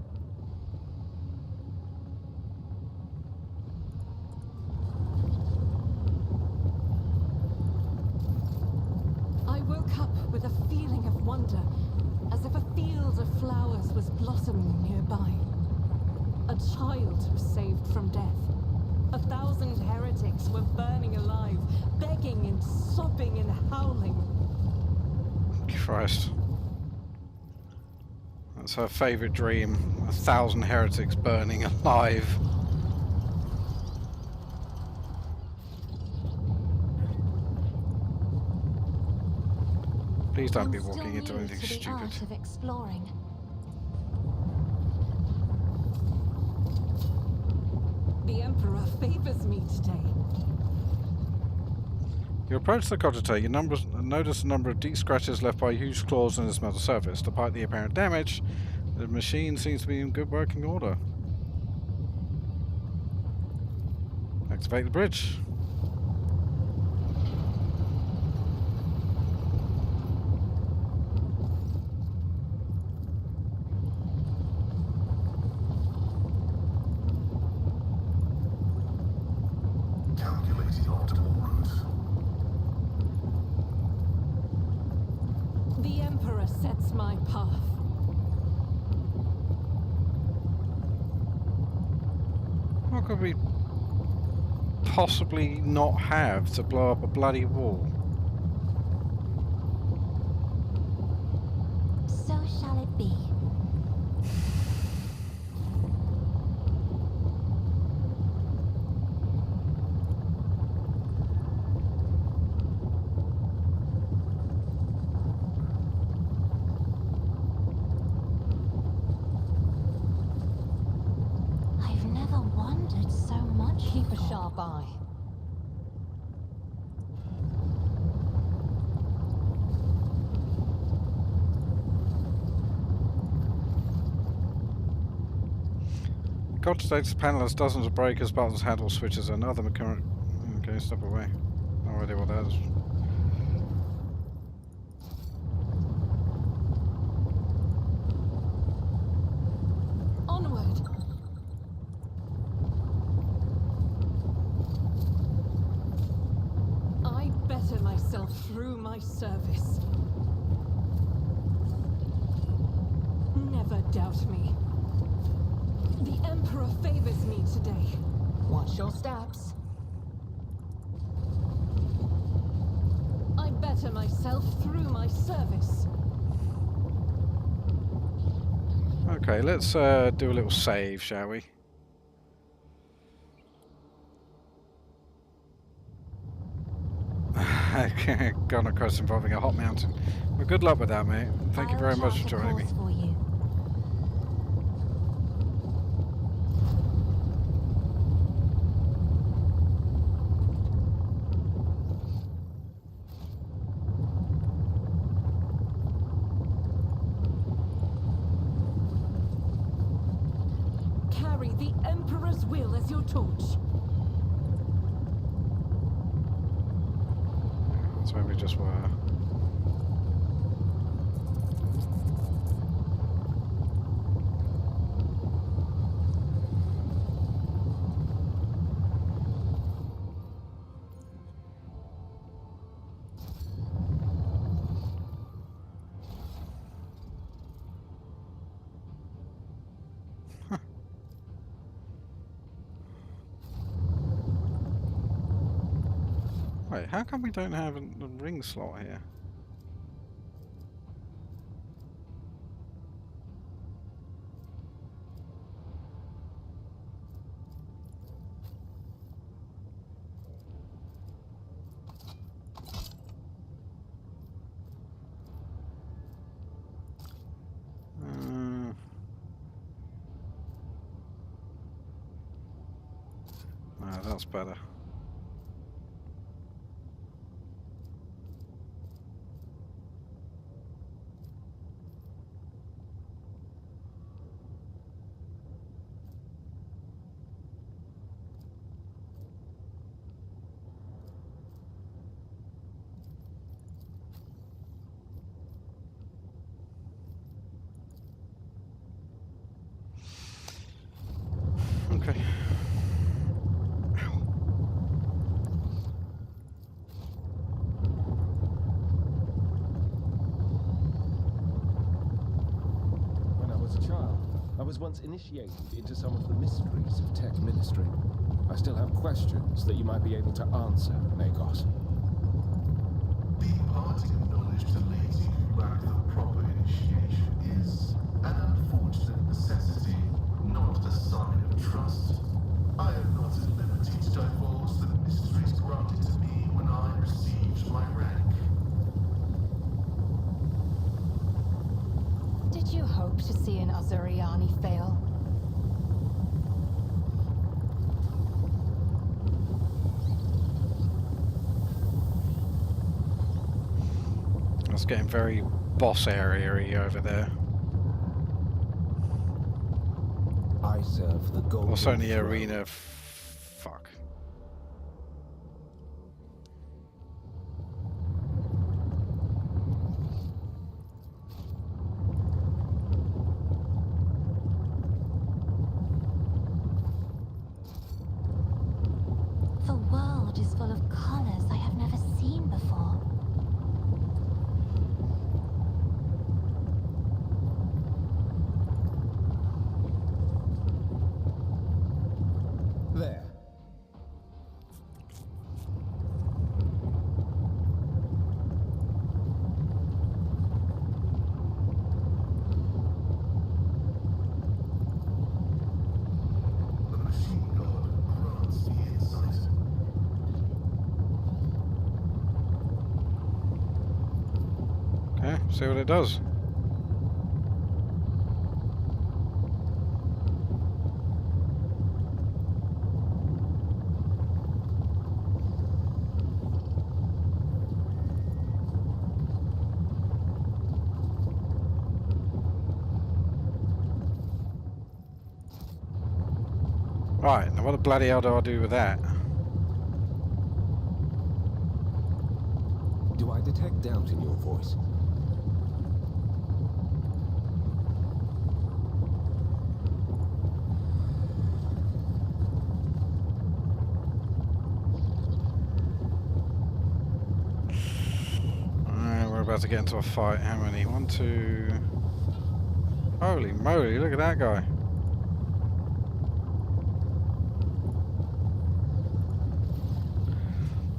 Speaker 5: I woke up with a feeling of wonder, as if a field of flowers was blossoming nearby. A child was saved from death. 1,000 heretics were burning alive, begging and sobbing and howling.
Speaker 1: Christ. That's her favourite dream. 1,000 heretics burning alive. Please don't be
Speaker 3: I'm still
Speaker 1: walking into
Speaker 3: new
Speaker 1: anything
Speaker 3: to the
Speaker 1: stupid.
Speaker 3: art of exploring.
Speaker 5: The Emperor favors me today.
Speaker 1: You approach the cogitate, you notice a number of deep scratches left by huge claws on its metal surface. Despite the apparent damage, the machine seems to be in good working order. Activate the bridge.
Speaker 2: Calculating optimal route.
Speaker 5: The Emperor sets my path.
Speaker 1: What could we possibly not have to blow up a bloody wall?
Speaker 3: So shall it be. I've never wondered so much.
Speaker 6: Keep a
Speaker 3: before.
Speaker 6: sharp eye.
Speaker 1: Cogitate's panel has dozens of breakers, buttons, handles, switches, and other mechanical. Okay, step away. No idea what that is.
Speaker 5: Onward! I better myself through my service. Never doubt me. The Emperor favors me today.
Speaker 6: Watch your steps.
Speaker 5: I better myself through my service.
Speaker 1: Okay, let's do a little save, shall we? Gone across involving a hot mountain. Well, good luck with that, mate. Thank you
Speaker 3: I'll
Speaker 1: very much
Speaker 3: chart
Speaker 1: for
Speaker 3: a
Speaker 1: joining me.
Speaker 3: course for you.
Speaker 5: Carry the Emperor's will as your torch.
Speaker 1: That's where we just were. Wait, how come we don't have a ring slot here? No, that's better. Okay.
Speaker 4: When I was a child, I was once initiated into some of the mysteries of tech ministry. I still have questions that you might be able to answer, Magos.
Speaker 2: The party acknowledged the lady who lacked the proper initiation is an unfortunate necessity, not a sign of trust. I am not at liberty to divulge the mysteries granted to me when I received my rank.
Speaker 6: Did you hope to see an Azuriani fail?
Speaker 1: It's getting very boss area-y over there.
Speaker 4: I serve the golden
Speaker 1: Also in the
Speaker 4: throne.
Speaker 1: arena. Fuck.
Speaker 3: The world is full of colors I have never seen before.
Speaker 4: There.
Speaker 2: The machine god grants me insight.
Speaker 1: Okay, see what it does. Right, now what the bloody hell do I do with that?
Speaker 4: Do I detect doubt in your voice?
Speaker 1: Alright, we're about to get into a fight. How many? 1, 2... Holy moly, look at that guy.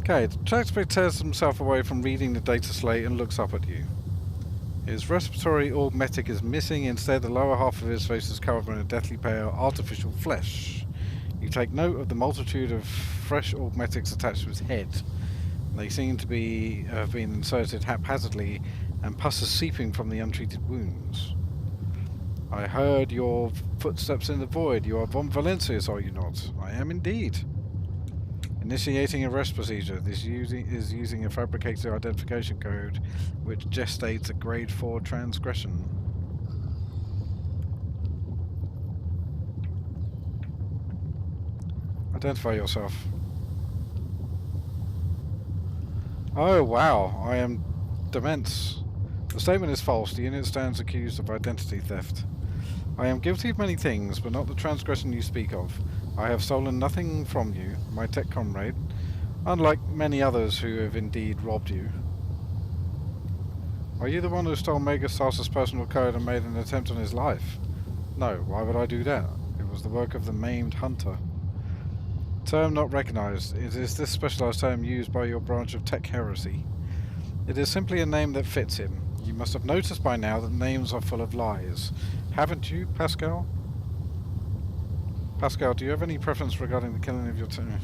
Speaker 1: Okay, the taxpayer tears himself away from reading the data slate and looks up at you. His respiratory augmetic is missing, instead the lower half of his face is covered in a deathly pale artificial flesh. You take note of the multitude of fresh augmetics attached to his head. They seem to have been inserted haphazardly, and pus is seeping from the untreated wounds. I heard your footsteps in the void. You are von Valencius, are you not? I am indeed. Initiating a rest procedure. This is using a fabricated identification code which gestates a grade 4 transgression. Identify yourself. Oh wow, I am Demence. The statement is false. The unit stands accused of identity theft. I am guilty of many things, but not the transgression you speak of. I have stolen nothing from you, my tech comrade, unlike many others who have indeed robbed you. Are you the one who stole Megastar's personal code and made an attempt on his life? No, why would I do that? It was the work of the maimed hunter. Term not recognized. It is this specialized term used by your branch of tech heresy. It is simply a name that fits him. You must have noticed by now that names are full of lies. Haven't you, Pascal? Pascal, do you have any preference regarding the killing of your team?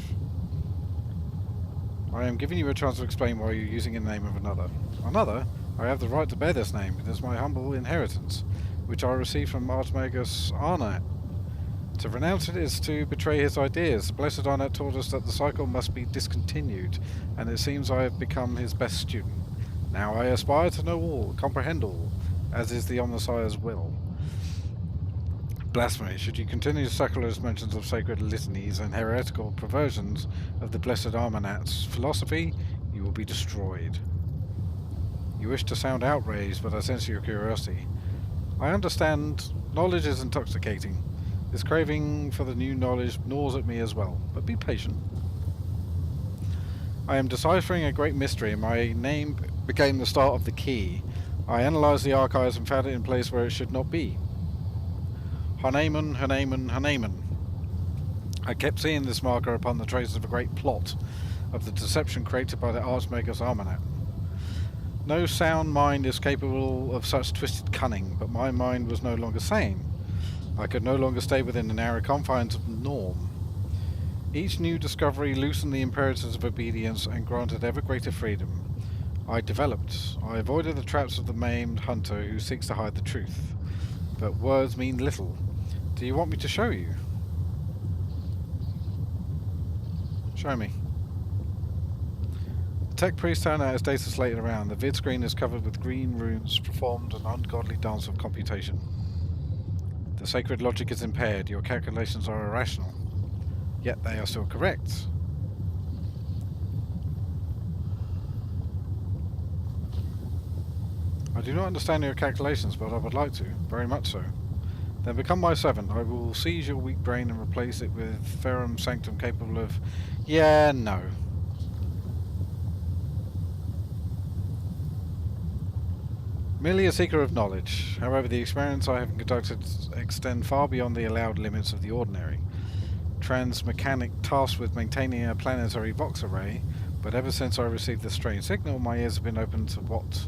Speaker 1: I am giving you a chance to explain why you're using a name of another. Another? I have the right to bear this name. It is my humble inheritance, which I received from Archmagus Arnat. To renounce it is to betray his ideas. The blessed Arnat taught us that the cycle must be discontinued, and it seems I have become his best student. Now I aspire to know all, comprehend all, as is the Omnissiah's will. Blasphemy. Should you continue sacrilegious mentions of sacred litanies and heretical perversions of the blessed Armanat's philosophy, you will be destroyed. You wish to sound outraged, but I sense your curiosity. I understand. Knowledge is intoxicating. This craving for the new knowledge gnaws at me as well, but be patient. I am deciphering a great mystery, and my name became the start of the key. I analysed the archives and found it in a place where it should not be. Haneman, Haneman, Haneman. I kept seeing this marker upon the traces of a great plot of the deception created by the Archmagus Armanat. No sound mind is capable of such twisted cunning, but my mind was no longer sane. I could no longer stay within the narrow confines of the norm. Each new discovery loosened the imperatives of obedience and granted ever greater freedom. I developed. I avoided the traps of the maimed hunter who seeks to hide the truth. But words mean little. Do you want me to show you? Show me. The tech priest turned out his data slated around. The vid screen is covered with green runes, performed an ungodly dance of computation. The sacred logic is impaired. Your calculations are irrational. Yet they are still correct. I do not understand your calculations, but I would like to, very much so. Then become my servant. I will seize your weak brain and replace it with ferrum sanctum capable of... Yeah, no. Merely a seeker of knowledge. However, the experiments I have conducted extend far beyond the allowed limits of the ordinary. Transmechanic tasked with maintaining a planetary Vox array, but ever since I received this strange signal, my ears have been open to what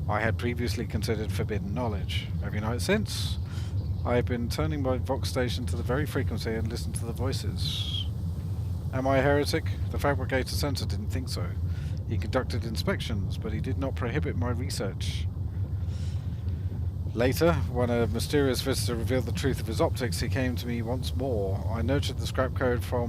Speaker 1: I had previously considered forbidden knowledge. Every night since, I have been turning my Vox station to the very frequency and listened to the voices. Am I a heretic? The fabricator sensor didn't think so. He conducted inspections, but he did not prohibit my research. Later, when a mysterious visitor revealed the truth of his optics, he came to me once more. I nurtured the scrap code for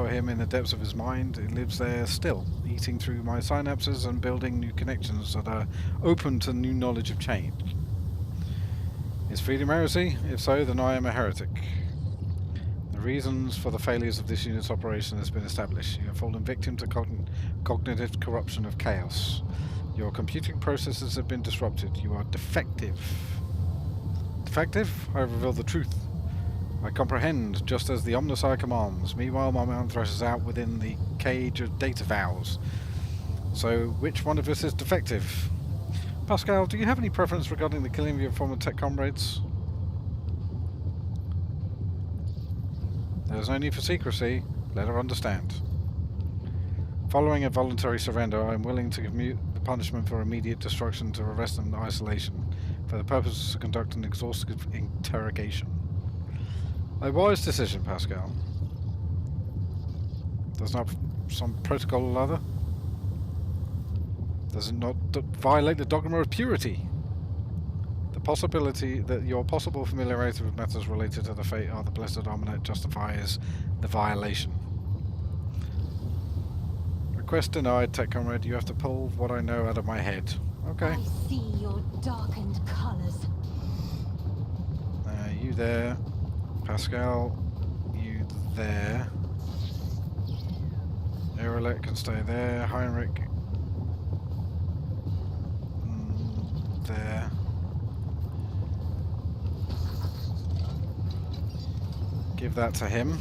Speaker 1: him in the depths of his mind. It lives there still, eating through my synapses and building new connections that are open to new knowledge of change. Is freedom heresy? If so, then I am a heretic. The reasons for the failures of this unit's operation has been established. You have fallen victim to cognitive corruption of chaos. Your computing processes have been disrupted. You are defective. Defective? I have revealed the truth. I comprehend, just as the Omnissiah commands. Meanwhile, my mind thrashes out within the cage of data vows. So, which one of us is defective? Pascal, do you have any preference regarding the killing of your former tech comrades? There is no need for secrecy. Let her understand. Following a voluntary surrender, I am willing to commute the punishment for immediate destruction to arrest and isolation, for the purpose of conduct an exhaustive interrogation. A wise decision, Pascal. Does not some protocol or other? Does it not violate the dogma of purity? The possibility that your possible familiarity with matters related to the fate of the Blessed Armanat justifies the violation. Request denied, Tech Comrade. You have to pull what I know out of my head. Okay.
Speaker 3: I see your darkened colors.
Speaker 1: You there. Pascal, you there. Erelek can stay there. Heinrich. There. Give that to him.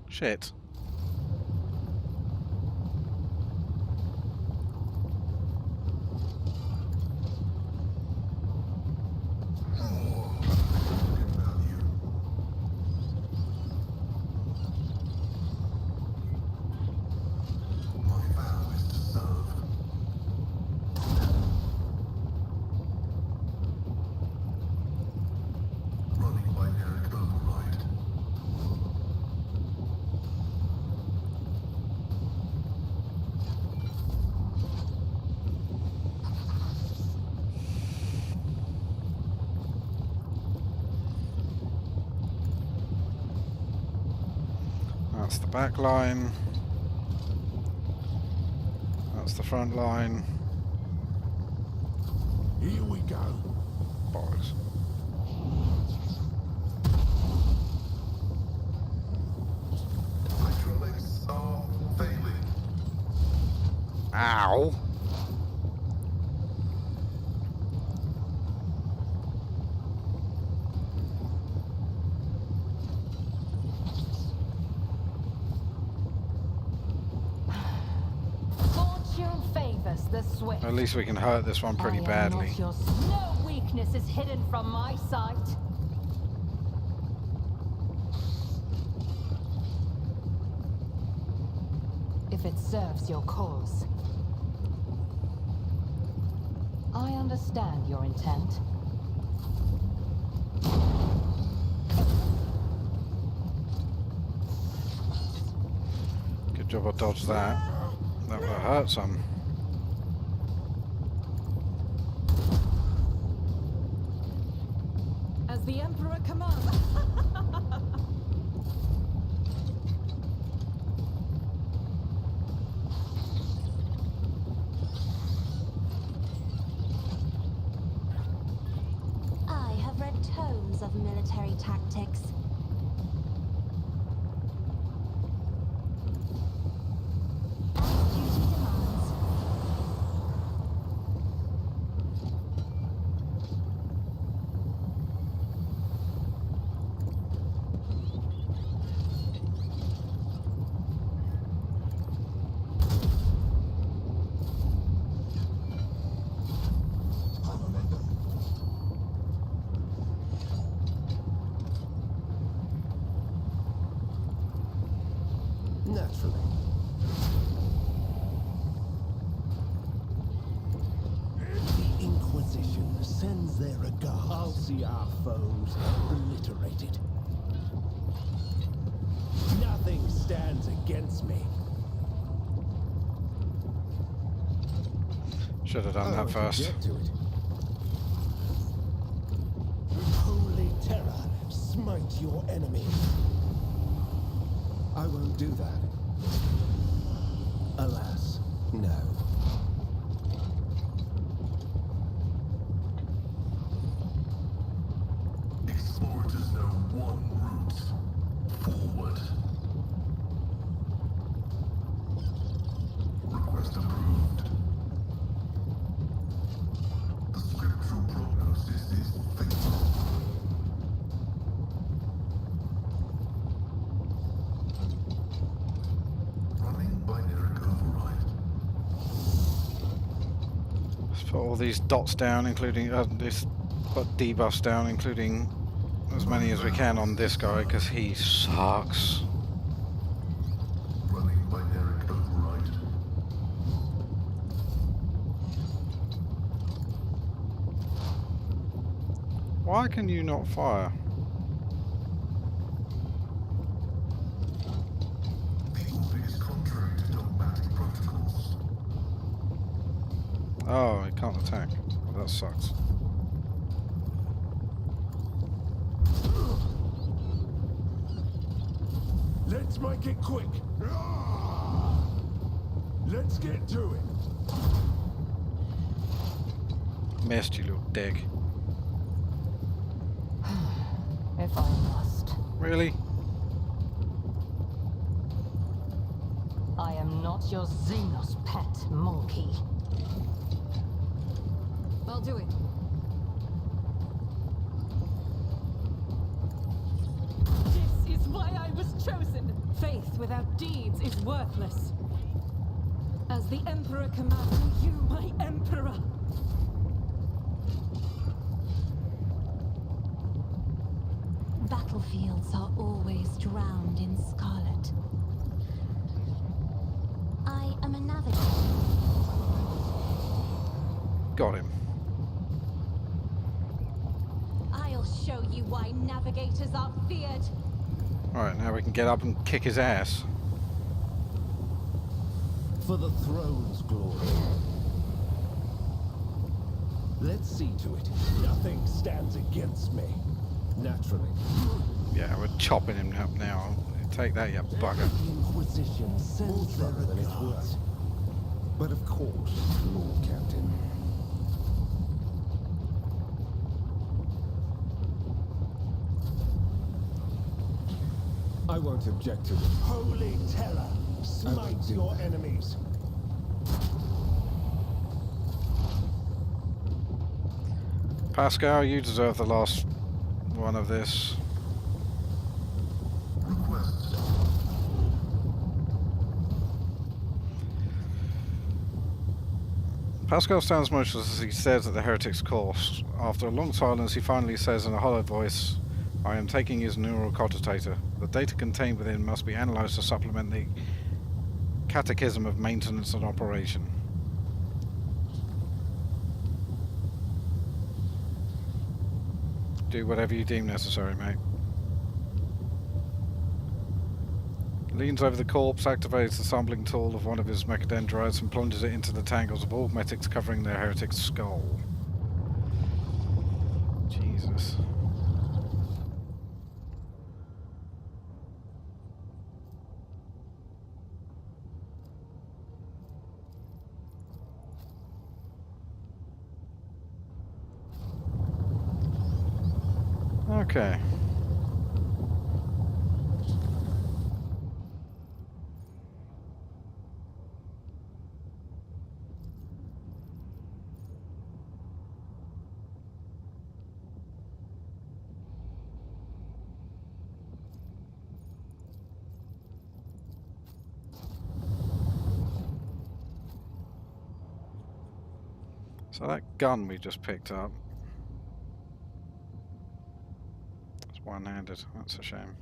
Speaker 1: Shit. That's the back line. That's the front line.
Speaker 2: Here we go.
Speaker 1: Bollocks.
Speaker 2: Hydraulics are failing.
Speaker 1: Ow!
Speaker 6: Fortune favors the swift.
Speaker 1: At least we can hurt this one pretty
Speaker 6: I am
Speaker 1: badly.
Speaker 6: not your no weakness is hidden from my sight. If it serves your cause. I understand your intent.
Speaker 1: Good job I dodged that. That would have hurt some.
Speaker 5: As the Emperor commands.
Speaker 3: I have read tomes of military tactics. As duty demands.
Speaker 4: Naturally. The Inquisition sends their regards. I'll see our foes obliterated. Nothing stands against me.
Speaker 1: Should have done that
Speaker 4: I
Speaker 1: first.
Speaker 4: can get to it. With holy terror, smite your enemy. I won't do that. Alas, no.
Speaker 2: Explorers know one route. Forward. Request approved. The scriptural prognosis is faithful. Running binary override.
Speaker 1: Let's put all these dots down, including this, put debuffs down, including as many as we can on this guy, because he sucks.
Speaker 2: Running binary override.
Speaker 1: Why can you not fire?
Speaker 2: The order is contrary to dogmatic protocols.
Speaker 1: Oh, he can't attack. Well, that sucks.
Speaker 2: Let's make it quick. Let's get to it.
Speaker 1: Missed, you little dick.
Speaker 6: If I must.
Speaker 1: Really?
Speaker 6: I am not your xenos pet monkey.
Speaker 5: I'll do it. This is why I was chosen. Faith without deeds is worthless. As the Emperor commands, you, my Emperor.
Speaker 3: Battlefields are always drowned in scarlet. I am a navigator.
Speaker 1: Got him.
Speaker 3: I'll show you why navigators are feared.
Speaker 1: Alright, now we can get up and kick his ass.
Speaker 4: For the throne's glory. Let's see to it. Nothing stands against me. Naturally.
Speaker 1: Yeah, we're chopping him up now. Take that, you bugger.
Speaker 4: The Inquisition sends rather than its words. But of course, Lord Captain. I won't object to it.
Speaker 7: Holy terror, smite your enemies.
Speaker 1: Pascal, you deserve the last one of this.
Speaker 2: Request.
Speaker 1: Pascal stands motionless as he stares at the Heretek's corpse. After a long silence, he finally says in a hollow voice, I am taking his neural cogitator. The data contained within must be analysed to supplement the catechism of maintenance and operation. Do whatever you deem necessary, mate. Leans over the corpse, activates the sampling tool of one of his mechadendrites and plunges it into the tangles of augmetics covering their Heretek's skull. Jesus. Okay. So that gun we just picked up, it's one-handed, that's a shame.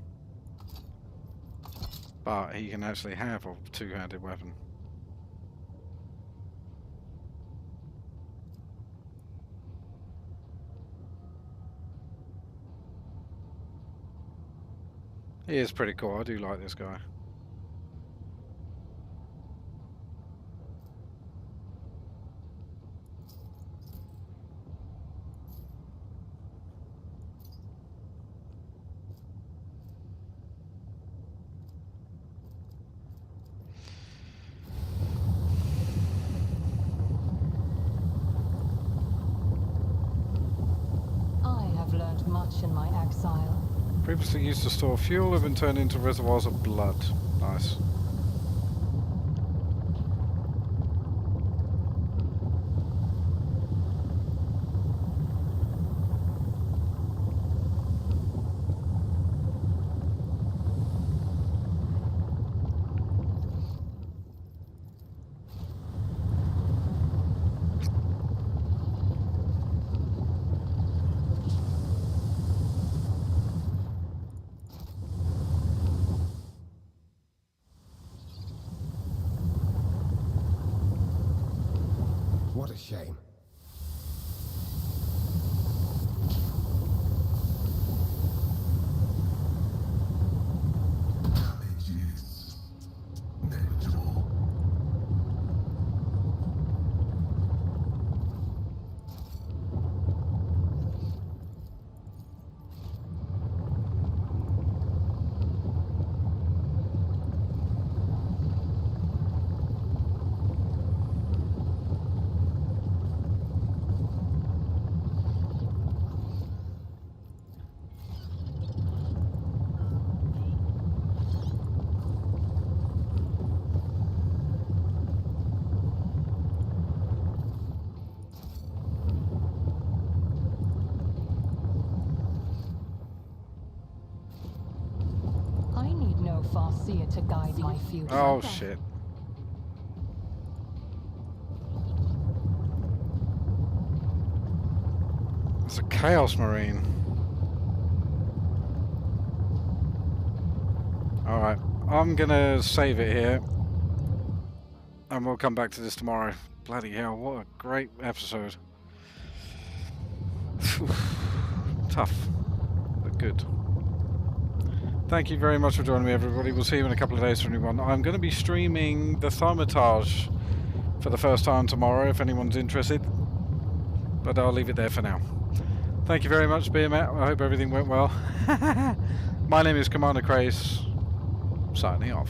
Speaker 1: But he can actually have a two-handed weapon. He is pretty cool, I do like this guy.
Speaker 6: Much in my exile.
Speaker 1: Previously used to store fuel have been turned into reservoirs of blood. Nice.
Speaker 4: What a shame.
Speaker 2: Damage is negligible.
Speaker 6: Farseer to guide my future.
Speaker 1: Oh shit. It's a Chaos Marine. Alright, I'm gonna save it here. And we'll come back to this tomorrow. Bloody hell, what a great episode. Tough, but good. Thank you very much for joining me, everybody. We'll see you in a couple of days for a new one. I'm going to be streaming the Thaumaturge for the first time tomorrow, if anyone's interested. But I'll leave it there for now. Thank you very much, Beer Matt. I hope everything went well. My name is Commander Kraise. signing off.